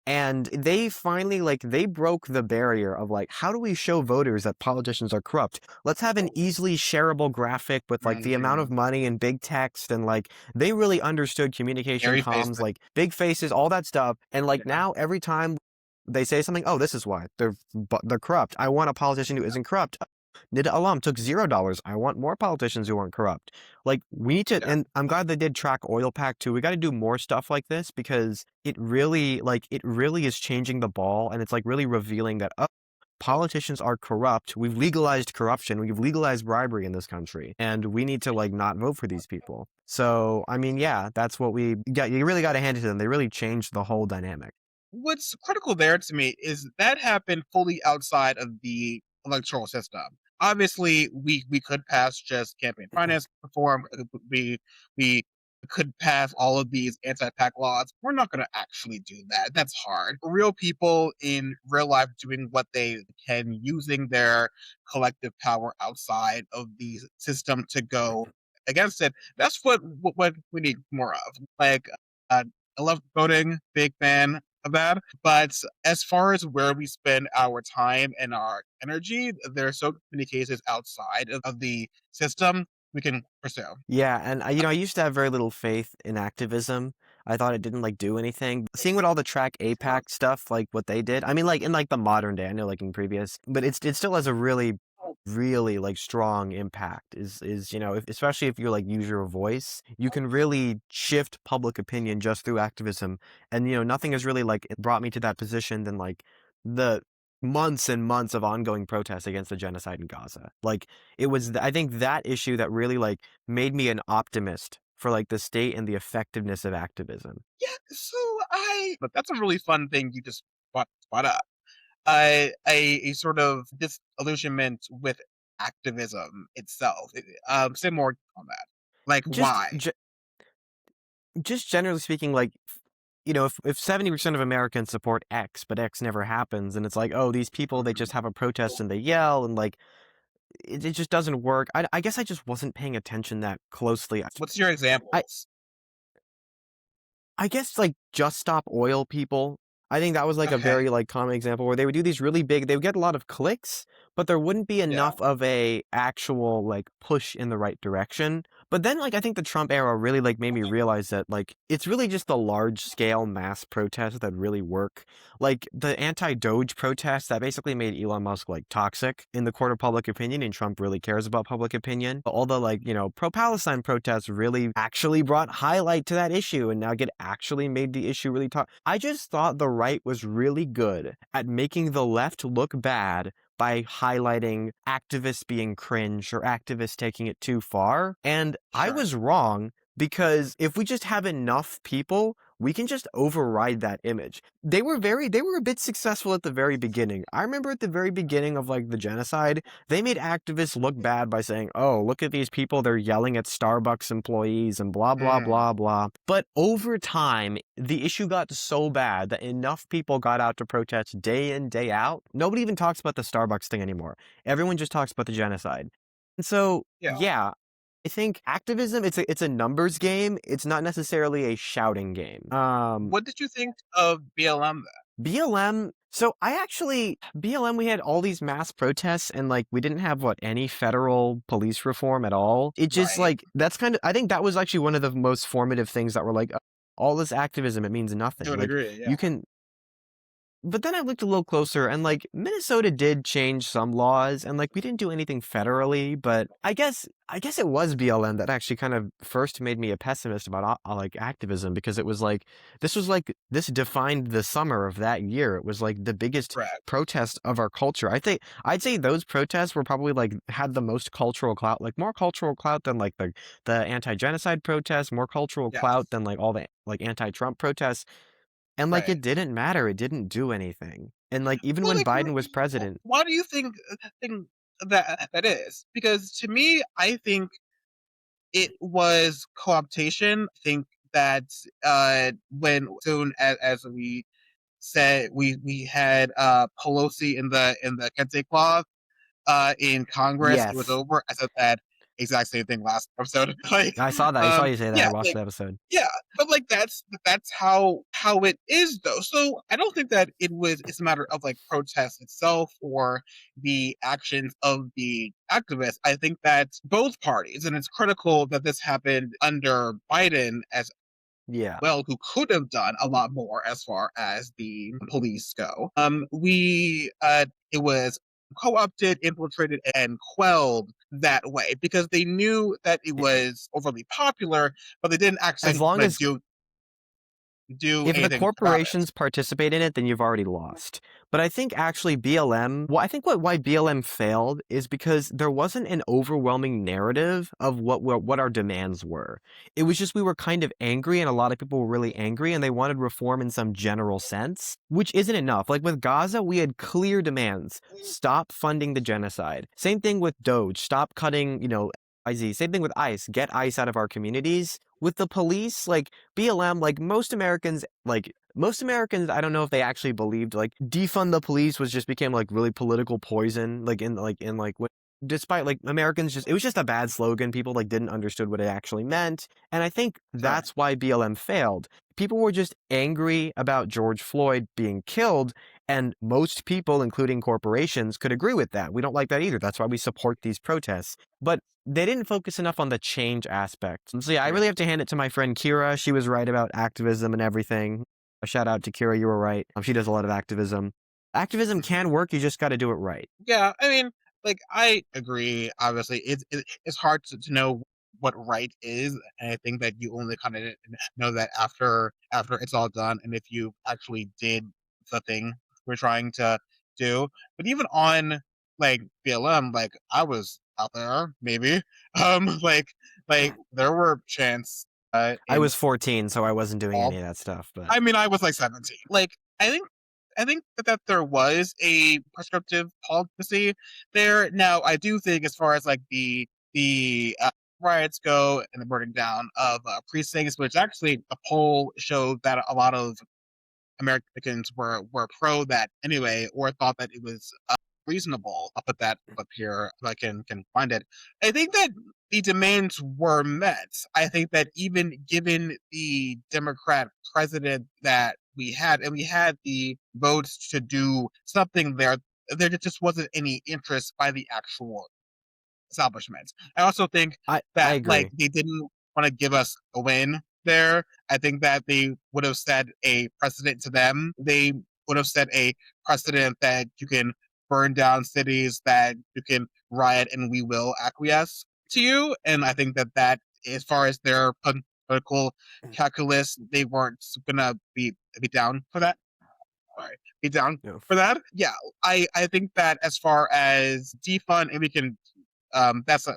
And they finally, they broke the barrier of, how do we show voters that politicians are corrupt? Let's have an easily shareable graphic with, the amount of money and big text. And, they really understood communication comms, big faces, all that stuff. And, now every time they say something, oh, this is why they're corrupt. I want a politician who isn't corrupt. Nida Alam took $0. I want more politicians who aren't corrupt. We need to, and I'm glad they did track oil pack too. We got to do more stuff like this, because it really is changing the ball, and it's really revealing that politicians are corrupt. We've legalized corruption. We've legalized bribery in this country, and we need to not vote for these people. So, I mean, yeah, that's what we got. You really got to hand it to them. They really changed the whole dynamic. What's critical there to me is that happened fully outside of the electoral system. Obviously, we could pass just campaign finance reform. We could pass all of these anti-pack laws. We're not going to actually do that. That's hard. Real people in real life doing what they can, using their collective power outside of the system to go against it. That's what we need more of. Like, I love voting, big fan of that. But as far as where we spend our time and our energy, there are so many cases outside of the system we can pursue. Yeah, and I used to have very little faith in activism. I thought it didn't like do anything. Seeing what all the track APAC stuff, like what they did. I mean, like in like the modern day, I know like in previous, but it still has a really, really like strong impact. Is especially if you like use your voice, you can really shift public opinion just through activism. And nothing has really like brought me to that position than like the months and months of ongoing protests against the genocide in Gaza. Like it was, I think that issue that really like made me an optimist for like the state and the effectiveness of activism. Yeah, but that's a really fun thing you just brought up. A sort of disillusionment with activism itself. Say more on that. Like, Just, why? just generally speaking, like, if 70% of Americans support X, but X never happens, and it's like, oh, these people, they just have a protest and they yell, and like, it just doesn't work. I guess I just wasn't paying attention that closely. What's your examples? I guess like Just Stop Oil people. I think that was like a Okay. very like common example where they would do these really big, they would get a lot of clicks, but there wouldn't be enough of a actual like push in the right direction. But then like I think the Trump era really like made me realize that like it's really just the large scale mass protests that really work. Like the anti-Doge protests that basically made Elon Musk like toxic in the court of public opinion, and Trump really cares about public opinion. But all the like, pro-Palestine protests really actually brought highlight to that issue, and now get actually made the issue really tough. I just thought the right was really good at making the left look bad by highlighting activists being cringe or activists taking it too far. And I Sure. was wrong, because if we just have enough people, we can just override that image. They were a bit successful at the very beginning. I remember at the very beginning of like the genocide, they made activists look bad by saying, oh, look at these people, they're yelling at Starbucks employees and blah, blah, blah, blah. But over time, the issue got so bad that enough people got out to protest day in, day out. Nobody even talks about the Starbucks thing anymore. Everyone just talks about the genocide. And so, yeah, I think activism, it's a numbers game. It's not necessarily a shouting game. What did you think of BLM then? BLM, BLM, we had all these mass protests, and like we didn't have any federal police reform at all. It just Right. like, that's kind of, I think that was actually one of the most formative things that were like, all this activism, it means nothing. I would Like, agree. Yeah. you can, but then I looked a little closer, and like Minnesota did change some laws, and like we didn't do anything federally, but I guess it was BLM that actually kind of first made me a pessimist about like activism, because it was like this defined the summer of that year. It was like the biggest Correct. protest of our culture. I'd say those protests were probably like had the most cultural clout, like more cultural clout than like the anti-genocide protests, more cultural clout than like all the like anti-Trump protests. And like Right. it didn't matter. It didn't do anything. And like even Well, when like, Biden was president, why do you think that is? Because to me, I think it was co-optation. I think that when soon as we said we had Pelosi in the Kente clause in Congress, it was yes, over. I said that exact same thing last episode. Like, I saw that. I saw you say that. I yeah, watched like, the episode. yeah, but like that's how it is though. So I don't think that it's a matter of like protest itself or the actions of the activists. I think that both parties, and it's critical that this happened under Biden as Yeah. well, who could have done a lot more as far as the police go. It was co-opted, infiltrated, and quelled that way because they knew that it was overly popular, but they didn't actually As long as do if the anything about it. corporations participate in it, then you've already lost. But I think actually BLM, well, I think why BLM failed is because there wasn't an overwhelming narrative of what our demands were. It was just we were kind of angry, and a lot of people were really angry, and they wanted reform in some general sense, which isn't enough. Like with Gaza, we had clear demands. Stop funding the genocide. Same thing with Doge. Stop cutting, IZ. Same thing with ICE. Get ICE out of our communities. with the police, like BLM, like most Americans, I don't know if they actually believed like defund the police was just became like really political poison, what, despite like Americans just, it was just a bad slogan. People like didn't understood what it actually meant. And I think that's why BLM failed. People were just angry about George Floyd being killed. And most people, including corporations, could agree with that. We don't like that either. That's why we support these protests. But they didn't focus enough on the change aspect. So yeah, I really have to hand it to my friend Kira. She was right about activism and everything. A shout out to Kira. You were right. She does a lot of activism. Activism can work. You just got to do it right. Yeah, I mean, like I agree. Obviously, it's hard to know what right is, and I think that you only kind of know that after it's all done, and if you actually did the thing we're trying to do. But even on like BLM, like I was out there, maybe, like there were chants. I in was 14, so I wasn't doing all any of that stuff. But I mean, I was like 17. Like, I think that there was a prescriptive policy there. Now, I do think, as far as like the riots go and the burning down of precincts, which actually a poll showed that a lot of Americans were pro that anyway, or thought that it was reasonable. I'll put that up here if I can find it. I think that the demands were met. I think that even given the Democrat president that we had, and we had the votes to do something there just wasn't any interest by the actual establishment. I also think I that agree. like they didn't want to give us a win there. I think that they would have set a precedent to them. They would have set a precedent that you can burn down cities, that you can riot, and we will acquiesce to you. And I think that as far as their political calculus, they weren't gonna be down for that. Sorry, be down for that. Yeah, I think that as far as defund, and we can, that's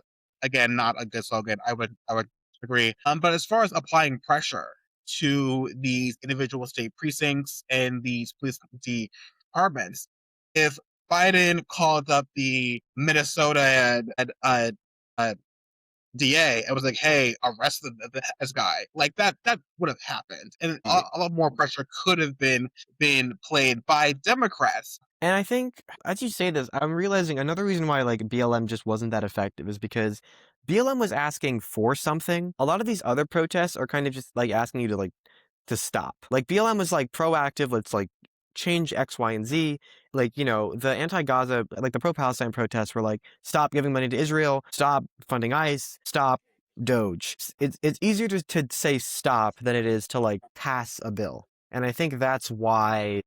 again not a good slogan. I would agree. But as far as applying pressure to these individual state precincts and these police departments, if Biden called up the Minnesota DA and was like, "Hey, arrest this guy," like that would have happened, and a lot more pressure could have been played by Democrats. And I think, as you say this, I'm realizing another reason why like BLM just wasn't that effective is because BLM was asking for something. A lot of these other protests are kind of just like asking you to stop. Like BLM was like proactive. Let's like change X, Y, and Z. Like, the anti-Gaza, like the pro-Palestine protests were like, stop giving money to Israel, stop funding ICE, stop Doge. It's easier to say stop than it is to like pass a bill. And I think that's why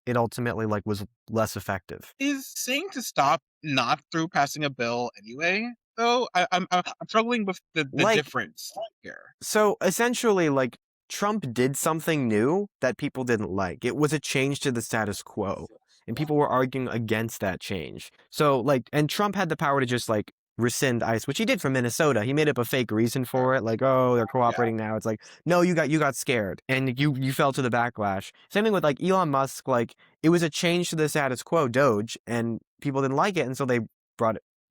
it ultimately like was less effective. Is saying to stop not through passing a bill anyway, though? I'm struggling with the difference here. So essentially, like, Trump did something new that people didn't like. It was a change to the status quo, and people were arguing against that change. So like, and Trump had the power to just like rescind ICE, which he did for Minnesota. He made up a fake reason for it, like, oh, they're cooperating now. It's like, no, you got scared and you fell to the backlash. Same thing with like Elon Musk. Like, it was a change to the status quo, Doge, and people didn't like it, and so they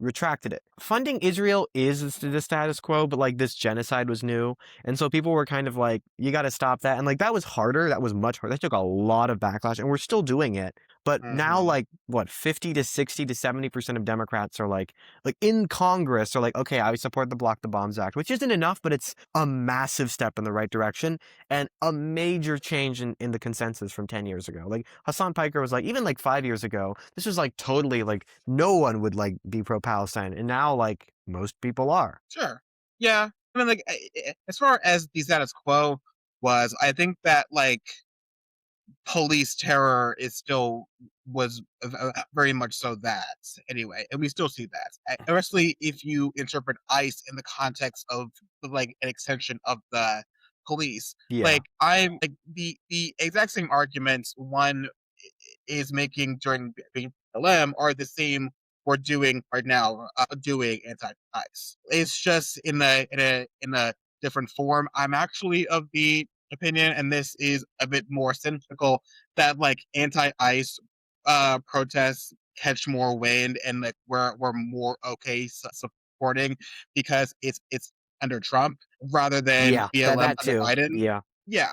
retracted it. Funding Israel is the status quo, but like this genocide was new, and so people were kind of like, you got to stop that. And like that was harder. That was much harder. That took a lot of backlash, and we're still doing it. But now, like, what, 50 to 60 to 70% of Democrats are like in Congress are like, okay, I support the Block the Bombs Act, which isn't enough, but it's a massive step in the right direction and a major change in the consensus from 10 years ago. Like Hassan Piker was like, even like 5 years ago, this was like totally like no one would like be pro-Palestine. And now like most people are. Sure. Yeah. I mean, like, as far as the status quo was, I think that like police terror was very much so that anyway, and we still see that, especially if you interpret ICE in the context of like an extension of the police. Yeah. Like, I'm like the exact same arguments one is making during BLM are the same we're doing right now, doing anti-ICE. It's just in a different form. I'm actually of the opinion, and this is a bit more cynical, that like anti-ICE protests catch more wind, and like we're more okay supporting, because it's under Trump rather than Yeah, BLM that under too. Biden. Yeah. Yeah.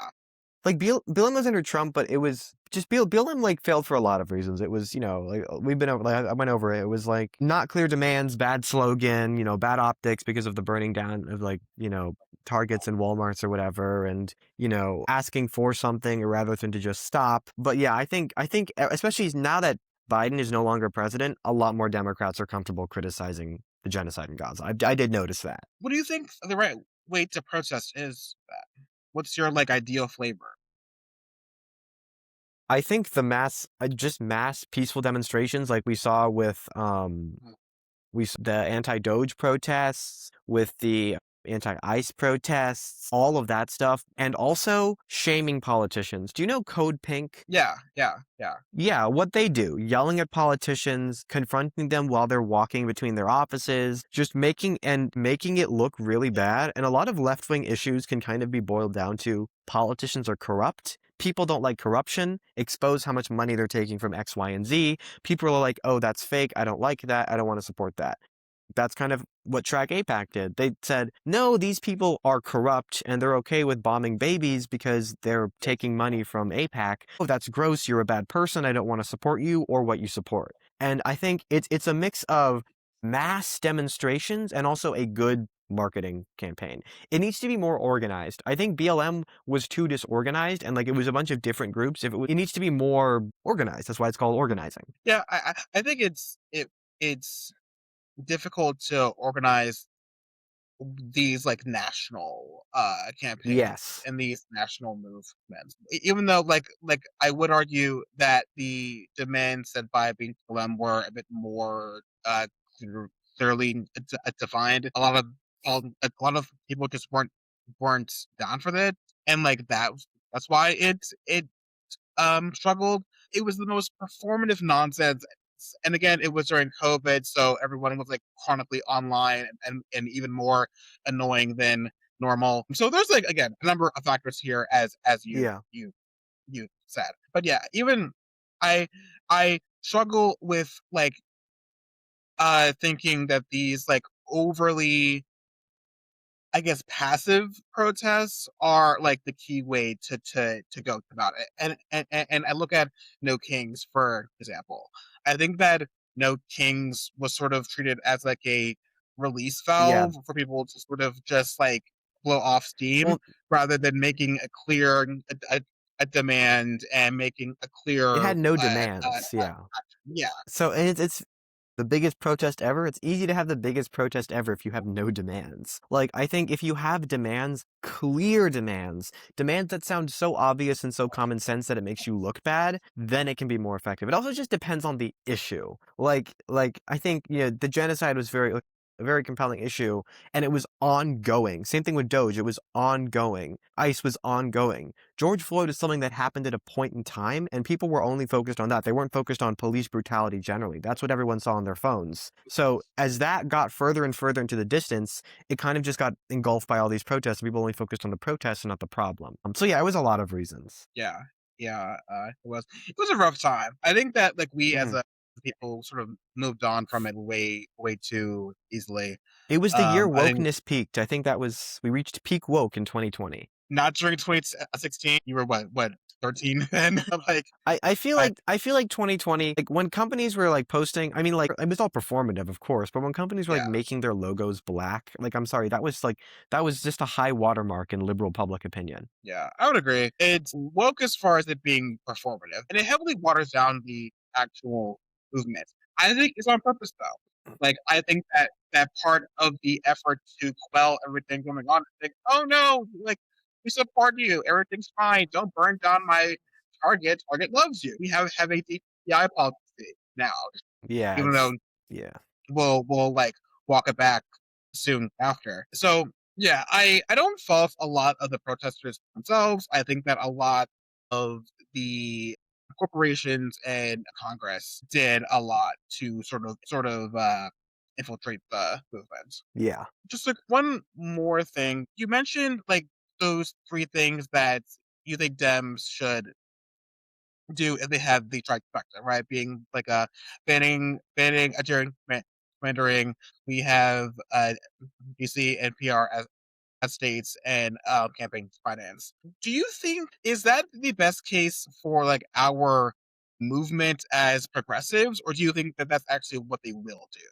Like BLM was under Trump, but it was just BLM like failed for a lot of reasons. It was, like we've been over, like I went over it. It was like not clear demands, bad slogan, bad optics because of the burning down of like, Targets and Walmarts or whatever, and asking for something rather than to just stop. But yeah, I think especially now that Biden is no longer president, a lot more Democrats are comfortable criticizing the genocide in Gaza. I did notice that. What do you think the right way to protest is? That? What's your like ideal flavor? I think the just mass peaceful demonstrations like we saw with the anti-Doge protests, with the anti-ICE protests, all of that stuff, and also shaming politicians. Do you know Code Pink? Yeah. Yeah, what they do, yelling at politicians, confronting them while they're walking between their offices, just making it look really bad. And a lot of left-wing issues can kind of be boiled down to politicians are corrupt. People don't like corruption, expose how much money they're taking from X, Y, and Z. People are like, oh, that's fake. I don't like that. I don't want to support that. That's kind of what Track APAC did. They said, no, these people are corrupt and they're okay with bombing babies because they're taking money from APAC. Oh, that's gross. You're a bad person. I don't want to support you or what you support. And I think it's a mix of mass demonstrations and also a good marketing campaign. It needs to be more organized. I think BLM was too disorganized and like it was a bunch of different groups. It needs to be more organized. That's why it's called organizing. Yeah, I think it's difficult to organize these like national campaigns Yes. and these national movements. Even though like I would argue that the demands set by BLM were a bit more clearly defined. A lot of people just weren't down for that, and like that's why it struggled. It was the most performative nonsense. And again, it was during COVID, so everyone was like chronically online and even more annoying than normal. So there's like again a number of factors here as you Yeah. you said. But yeah, even I struggle with like thinking that these like overly, I guess, passive protests are like the key way to go about it. And I look at No Kings, for example. I think that No Kings was sort of treated as like a release Yeah. valve for people to sort of just like blow off steam Well, rather than making a clear a demand and making a clear it had no demands. Yeah. yeah. So, and it's the biggest protest ever. It's easy to have the biggest protest ever if you have no demands. Like, I think if you have demands, clear demands that sound so obvious and so common sense that it makes you look bad, then it can be more effective. It also just depends on the issue. Like I think, the genocide was a very compelling issue, and it was ongoing. Same thing with Doge. It was ongoing. ICE was ongoing. George Floyd is something that happened at a point in time, and people were only focused on that. They weren't focused on police brutality generally. That's what everyone saw on their phones. So as that got further and further into the distance, it kind of just got engulfed by all these protests. And people only focused on the protests and not the problem. So yeah, it was a lot of reasons. Yeah, it was a rough time. I think that like we as Mhm. a people sort of moved on from it way too easily. It was the year I think wokeness peaked. I think we reached peak woke in 2020. not during 2016. You were what 13 then? Like I feel like 2020, like when companies were like posting, I mean, like it was all performative, of course, but when companies were like yeah, making their logos black, like I'm sorry, that was just a high watermark in liberal public opinion. yeah, I would agree. It's woke as far as it being performative, and it heavily waters down the actual movement. I think it's on purpose though. Like I think that part of the effort to quell everything going on, like, oh no, like we support you, everything's fine, don't burn down my Target. Target loves you. We have a DPI policy now, Yeah, even though yeah. we'll like walk it back soon after. So yeah, I don't fault a lot of the protesters themselves. I think that a lot of the corporations and Congress did a lot to sort of infiltrate the movement. Yeah. Just like one more thing, you mentioned like those three things that you think Dems should do if they have the trifecta, right? Being like a banning adjournment, gerrymandering, we have DC and PR as states, and campaign finance. Do you think is that the best case for like our movement as progressives, or do you think that that's actually what they will do?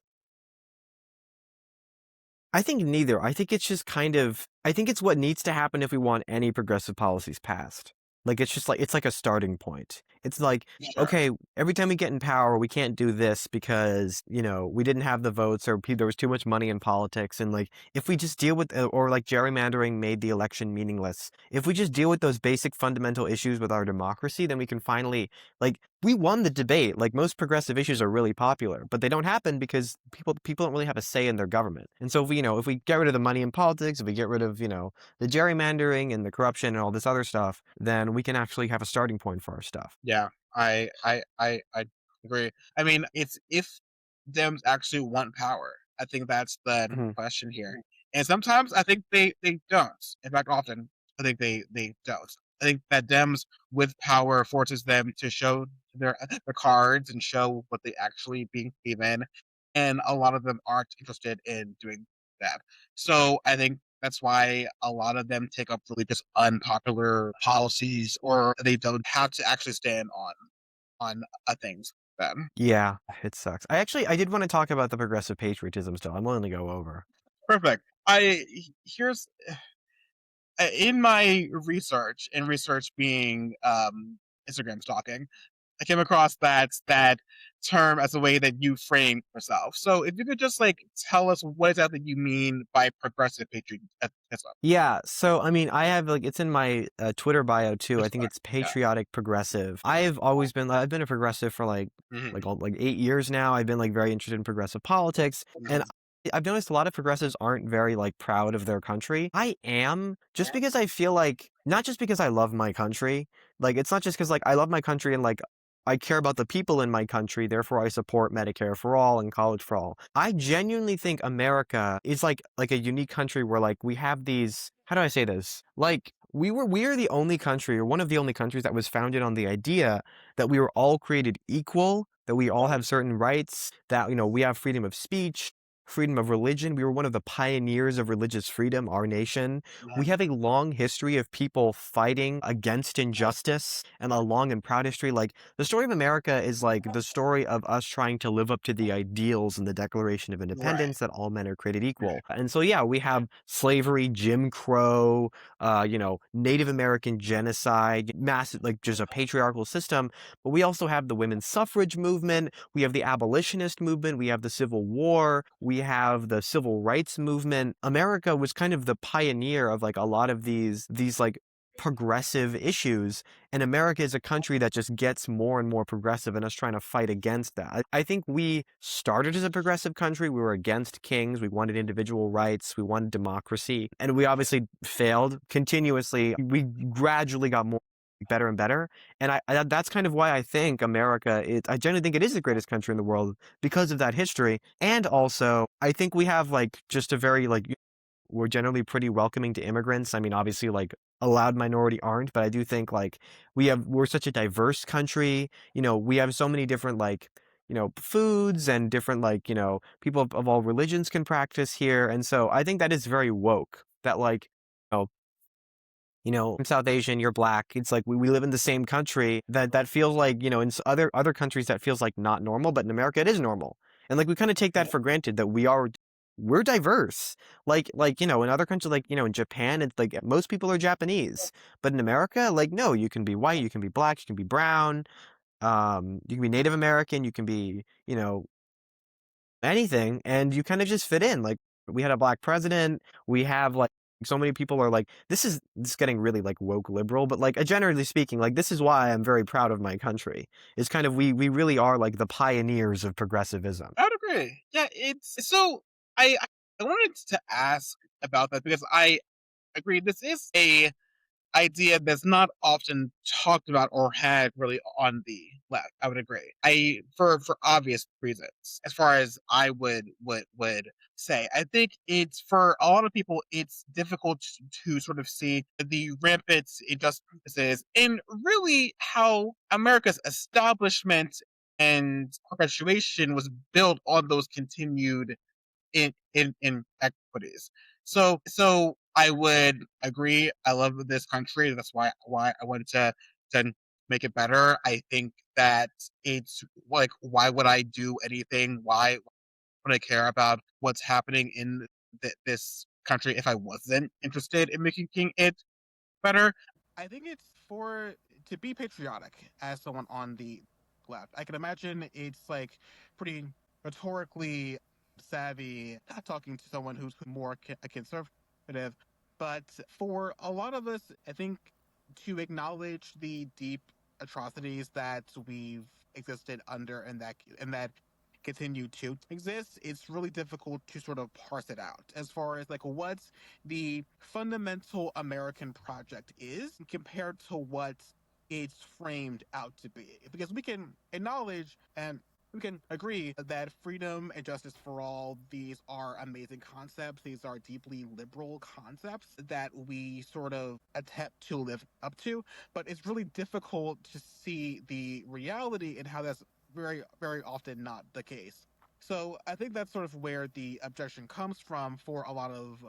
I think neither. I think it's just I think it's what needs to happen if we want any progressive policies passed. Like, it's just like, it's like a starting point. It's like, Sure. okay, every time we get in power, we can't do this because, we didn't have the votes, or there was too much money in politics. And like, if we just deal with, or like gerrymandering made the election meaningless. If we just deal with those basic fundamental issues with our democracy, then we can finally, like, we won the debate. Like, most progressive issues are really popular, but they don't happen because people don't really have a say in their government. And so if we get rid of the money in politics, if we get rid of, the gerrymandering and the corruption and all this other stuff, then we can actually have a starting point for our stuff. Yeah, I agree. I mean, it's if Dems actually want power. I think that's the Mhm. question here. And sometimes I think they don't. In fact, often I think they don't. I think that Dems with power forces them to show their cards and show what they actually being given, and a lot of them aren't interested in doing that. So I think that's why a lot of them take up really just unpopular policies, or they don't have to actually stand on things then. Yeah, it sucks. I did want to talk about the progressive patriotism still. I'm willing to go over. Perfect. Here's in my research, and research being Instagram stalking, I came across that term as a way that you frame yourself. So if you could just like tell us what exactly you mean by progressive patriotism. Yeah, so I mean, I have like it's in my Twitter bio too. I think it's Yeah. patriotic progressive. I've been a progressive for Mhm. like 8 years now. I've been like very interested in progressive politics, and Mhm. I've noticed a lot of progressives aren't very like proud of their country. I am, just because I feel like, not just because I love my country. Like, it's not just because like I love my country and like I care about the people in my country, therefore I support Medicare for all and college for all. I genuinely think America is like a unique country where like we have these, how do I say this? Like, we are the only country, or one of the only countries, that was founded on the idea that we were all created equal, that we all have certain rights, that we have freedom of speech, freedom of religion. We were one of the pioneers of religious freedom, our nation. We have a long history of people fighting against injustice, and a long and proud history. Like, the story of America is like the story of us trying to live up to the ideals in the Declaration of Right. Independence, that all men are created equal. And so, yeah, we have slavery, Jim Crow, Native American genocide, massive, like, just a patriarchal system. But we also have the women's suffrage movement. We have the abolitionist movement. We have the Civil War. We have the civil rights movement. America was kind of the pioneer of like a lot of these like progressive issues, and America is a country that just gets more and more progressive, and us trying to fight against that. I think we started as a progressive country. We were against kings. We wanted individual rights. We wanted democracy, and we obviously failed continuously. We gradually got more better and better, and that's kind of why I think America is, I genuinely think it is the greatest country in the world, because of that history. And also, I think we have like just a very like, we're generally pretty welcoming to immigrants. I mean, obviously, like, a loud minority aren't, but I do think like we're such a diverse country. We have so many different like, foods, and different like, people of all religions can practice here. And so I think that is very woke, that like, you know, I'm South Asian, you're black. It's like we live in the same country, that feels like, in other countries that feels like not normal, but in America it is normal. And like we kind of take that for granted, that we're diverse. In other countries, like, in Japan, it's like most people are Japanese. But in America, like, no, you can be white, you can be black, you can be brown, you can be Native American, you can be, anything, and you kind of just fit in. Like, we had a black president. We have like, so many people are like, this is getting really like woke liberal, but like, generally speaking, like, this is why I'm very proud of my country. It's kind of, we really are like the pioneers of progressivism. I would agree. Yeah, it's so I wanted to ask about that because I agree this is a idea that's not often talked about or had really on the left. I would agree. I for obvious reasons. As far as I would say, I think it's, for a lot of people, it's difficult to sort of see the rampant injustices in really how America's establishment and perpetuation was built on those continued inequities. So I would agree. I love this country. That's why I wanted to make it better. I think that it's like, why would I do anything? Why would I care about what's happening in this country if I wasn't interested in making it better? I think it's for to be patriotic as someone on the left. I can imagine it's like pretty rhetorically savvy talking to someone who's more a conservative, but for a lot of us, I think to acknowledge the deep atrocities that we've existed under and that continue to exist, it's really difficult to sort of parse it out as far as like what's the fundamental American project is compared to what it's framed out to be. Because we can acknowledge and we can agree that freedom and justice for all, these are amazing concepts. These are deeply liberal concepts that we sort of attempt to live up to. But it's really difficult to see the reality and how that's very, very often not the case. So I think that's sort of where the objection comes from for a lot of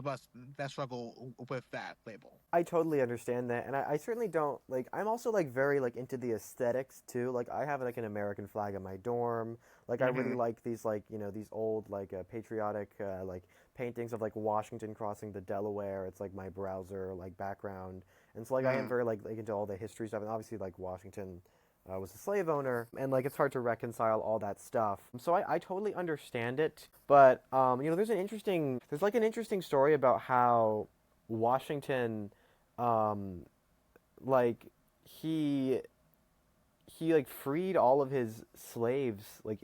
us that struggle with that label. I totally understand that, and I certainly don't, like, I'm also, like, very, like, into the aesthetics, too. Like, I have, like, an American flag in my dorm. Like, I really like these, like, you know, these old, like, patriotic, like, paintings of, like, Washington crossing the Delaware. It's, like, my browser, like, background. And so, like, I am very, like, into all the history stuff, and obviously, like, Washington was a slave owner, and like it's hard to reconcile all that stuff. So I totally understand it, but you know, there's like an interesting story about how Washington, like he like freed all of his slaves like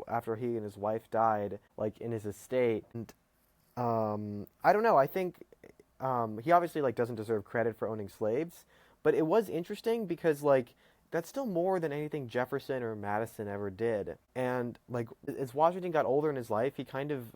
after he and his wife died, like in his estate. And I don't know. I think he obviously like doesn't deserve credit for owning slaves, but it was interesting because like that's still more than anything Jefferson or Madison ever did. And like as Washington got older in his life, he kind of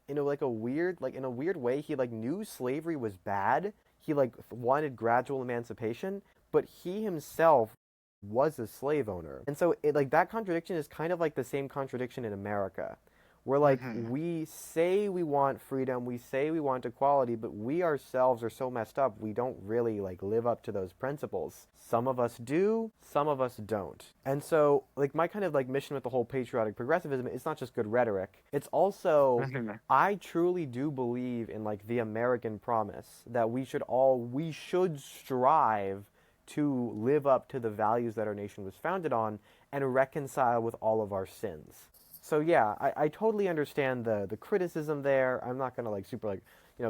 in a weird way, he like knew slavery was bad. He like wanted gradual emancipation, but he himself was a slave owner. And so it like that contradiction is kind of like the same contradiction in America. Where like we say we want freedom, we say we want equality, but we ourselves are so messed up, we don't really like live up to those principles. Some of us do, some of us don't. And so like my kind of like mission with the whole patriotic progressivism, it's not just good rhetoric. It's also I truly do believe in like the American promise that we should strive to live up to the values that our nation was founded on and reconcile with all of our sins. So yeah, I totally understand the criticism there. I'm not gonna like super like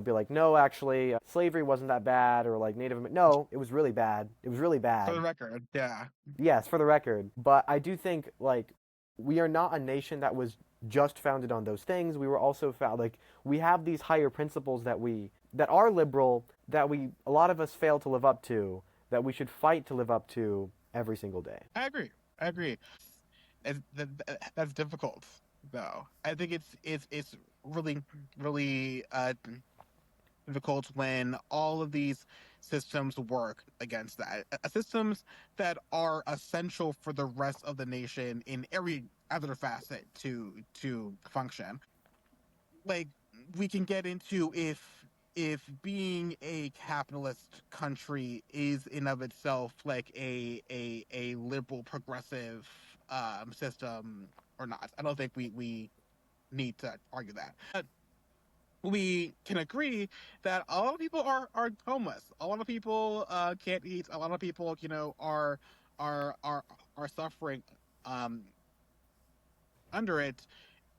be like, no, actually slavery wasn't that bad, or like no, it was really bad. It was really bad. For the record, yeah. Yes, for the record. But I do think like we are not a nation that was just founded on those things. We were also like we have these higher principles that are liberal, that a lot of us fail to live up to, that we should fight to live up to every single day. I agree. That's difficult, though. I think it's really difficult when all of these systems work against that. Systems that are essential for the rest of the nation in every other facet to function. Like we can get into if being a capitalist country is in of itself like a liberal progressive system or not. I don't think we need to argue that. But we can agree that a lot of people are homeless. A lot of people can't eat. A lot of people, are suffering under it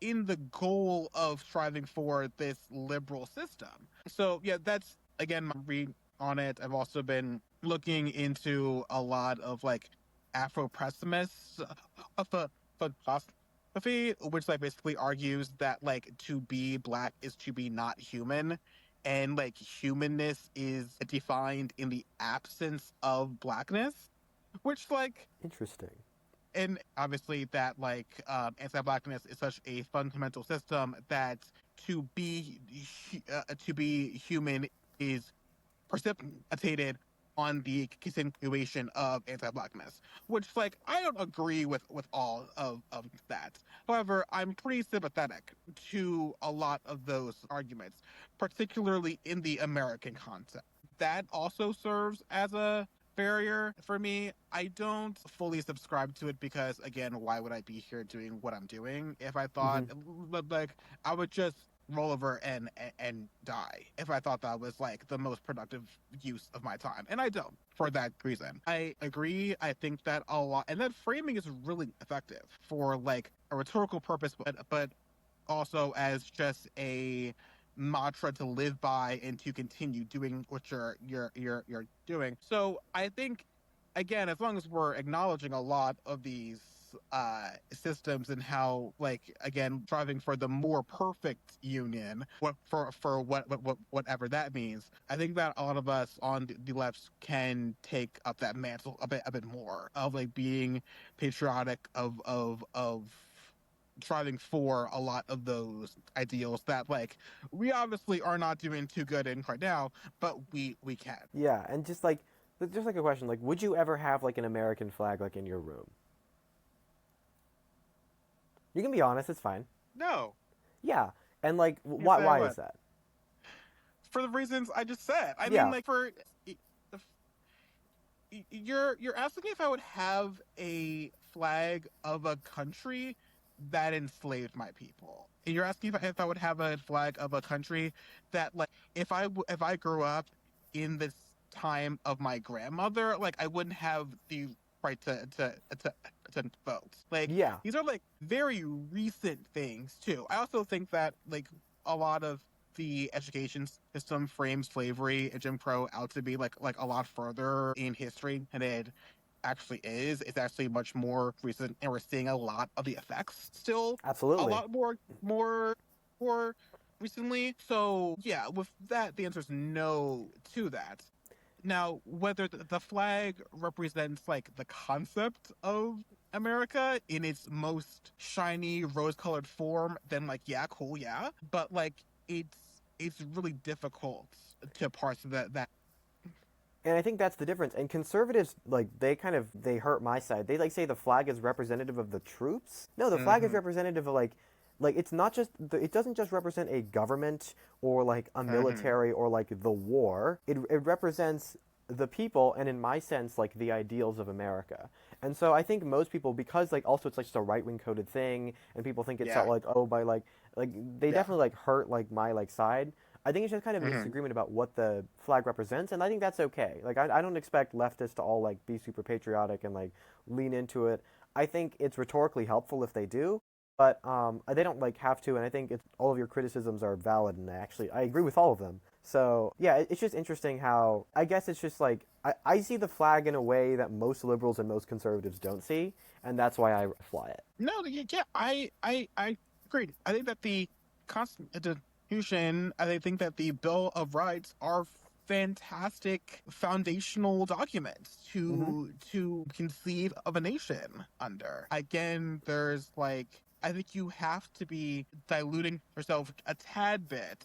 in the goal of striving for this liberal system. So yeah, that's again my read on it. I've also been looking into a lot of like Afro-pessimist philosophy, which like basically argues that like to be black is to be not human, and like humanness is defined in the absence of blackness, which like interesting. And obviously that like anti-blackness is such a fundamental system that to be human is precipitated on the continuation of anti-blackness, which, like, I don't agree with all of that. However, I'm pretty sympathetic to a lot of those arguments, particularly in the American context. That also serves as a barrier for me. I don't fully subscribe to it because, again, why would I be here doing what I'm doing if I thought, like, I would just roll over and die if I thought that was like the most productive use of my time, and I don't, for that reason. I agree. I think that a lot, and that framing is really effective for like a rhetorical purpose, but also as just a mantra to live by and to continue doing what you're doing. So I think, again, as long as we're acknowledging a lot of these systems and how, like, again, striving for the more perfect union, whatever that means, I think that a lot of us on the left can take up that mantle a bit more of like being patriotic, of striving for a lot of those ideals that, like, we obviously are not doing too good in right now, but we can. Yeah, and just like a question, like, would you ever have like an American flag like in your room? You can be honest, it's fine. No. Yeah, and like, why is that? For the reasons I just said. I Yeah. mean, like, for you're asking me if I would have a flag of a country that enslaved my people. And you're asking if I would have a flag of a country that, like, if I grew up in this time of my grandmother, like, I wouldn't have the right to vote. Like, Yeah. these are like very recent things too. I also think that, like, a lot of the education system frames slavery and Jim Crow out to be like a lot further in history than it actually is. It's actually much more recent, and we're seeing a lot of the effects still. Absolutely. A lot more recently. So yeah, with that, the answer is no to that. Now, whether the flag represents like the concept of America in its most shiny rose-colored form, then, like, yeah, cool, yeah. But like, it's really difficult to parse that. And I think that's the difference. And conservatives, like, they hurt my side. They like say the flag is representative of the troops. No, the flag is representative of like it's not just it doesn't just represent a government or like a military or like the war. It represents the people, and in my sense, like the ideals of America. And so I think most people, because like also it's like just a right-wing coded thing, and people think it's not like, oh, by like they definitely like hurt like my like side. I think it's just kind of a disagreement about what the flag represents, and I think that's okay. Like, I don't expect leftists to all like be super patriotic and like lean into it. I think it's rhetorically helpful if they do, but they don't like have to. And I think all of your criticisms are valid, and I agree with all of them. So yeah, it's just interesting how I guess it's just like I see the flag in a way that most liberals and most conservatives don't see, and that's why I fly it. No, yeah, I agreed. I think that the Constitution, I think that the Bill of Rights are fantastic foundational documents to conceive of a nation under. Again, there's like, I think you have to be diluting yourself a tad bit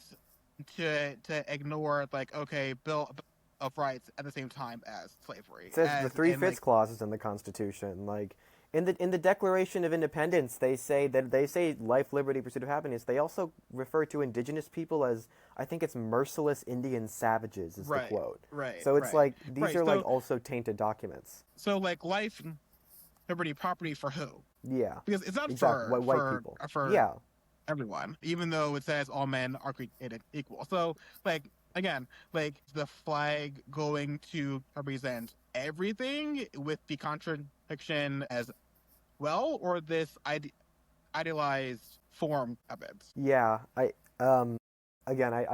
to ignore, like, okay, Bill of Rights at the same time as slavery. It says the 3/5 clauses in the Constitution, like. In the Declaration of Independence, they say life, liberty, pursuit of happiness. They also refer to indigenous people as, I think it's merciless Indian savages is the quote. Right. So it's like these are like also tainted documents. So like life, liberty, property for who? Yeah. Because it's not exactly. white people. For everyone, even though it says all men are created equal. So like, again, like the flag going to represent everything with the contradiction as well, or this idealized form of it. Yeah, I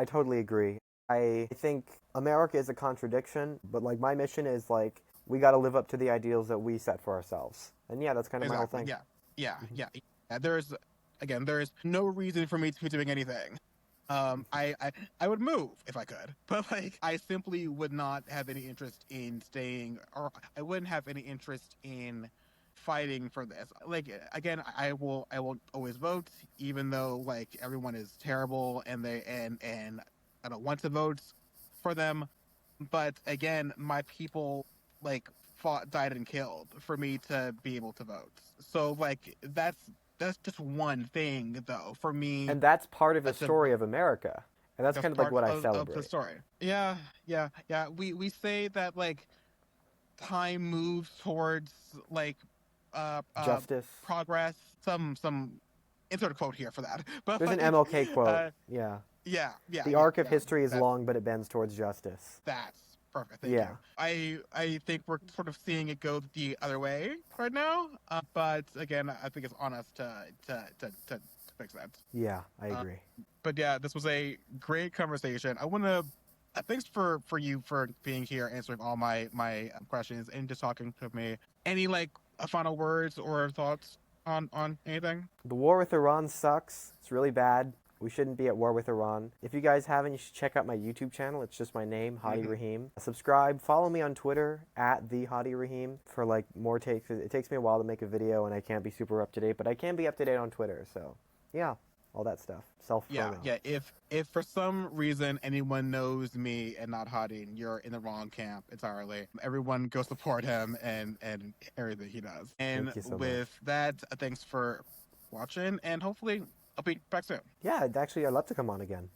totally agree. I think America is a contradiction, but like my mission is like we got to live up to the ideals that we set for ourselves. And yeah, that's kind of my whole thing. Yeah. There's no reason for me to be doing anything. I would move if I could, but like I simply would not have any interest in staying, or I wouldn't have any interest in fighting for this. Like, again, I will always vote, even though like everyone is terrible and I don't want to vote for them. but again, my people like fought, died, and killed for me to be able to vote. So like that's just one thing though for me. And that's part of the That's a- story of America. And that's kind of like part what I of celebrate. the story. Yeah. We say that like time moves towards like Justice. progress. Some insert a quote here for that. But There's an like, MLK quote. Yeah. Yeah. The arc of yeah. history is That's- long, but it bends towards justice. That's perfect. Thank Yeah. you. I think we're sort of seeing it go the other way right now. But again, I think it's on us to fix that. Yeah, I agree. But yeah, this was a great conversation. I want to thanks for you for being here, answering all my questions, and just talking to me. Any like final words or thoughts on anything? The war with Iran sucks. It's really bad. We shouldn't be at war with Iran. If you guys haven't, you should check out my YouTube channel. It's just my name, Hadi Rahim. Subscribe. Follow me on Twitter at the Hadi Rahim for like more takes. It takes me a while to make a video, and I can't be super up to date, but I can be up to date on Twitter. So, yeah, all that stuff. Self-promo. Yeah. If for some reason anyone knows me and not Hadi, you're in the wrong camp entirely. Everyone go support him and everything he does. And Thank you so with that, thanks for watching, and hopefully I'll be back soon. Yeah, actually, I'd love to come on again.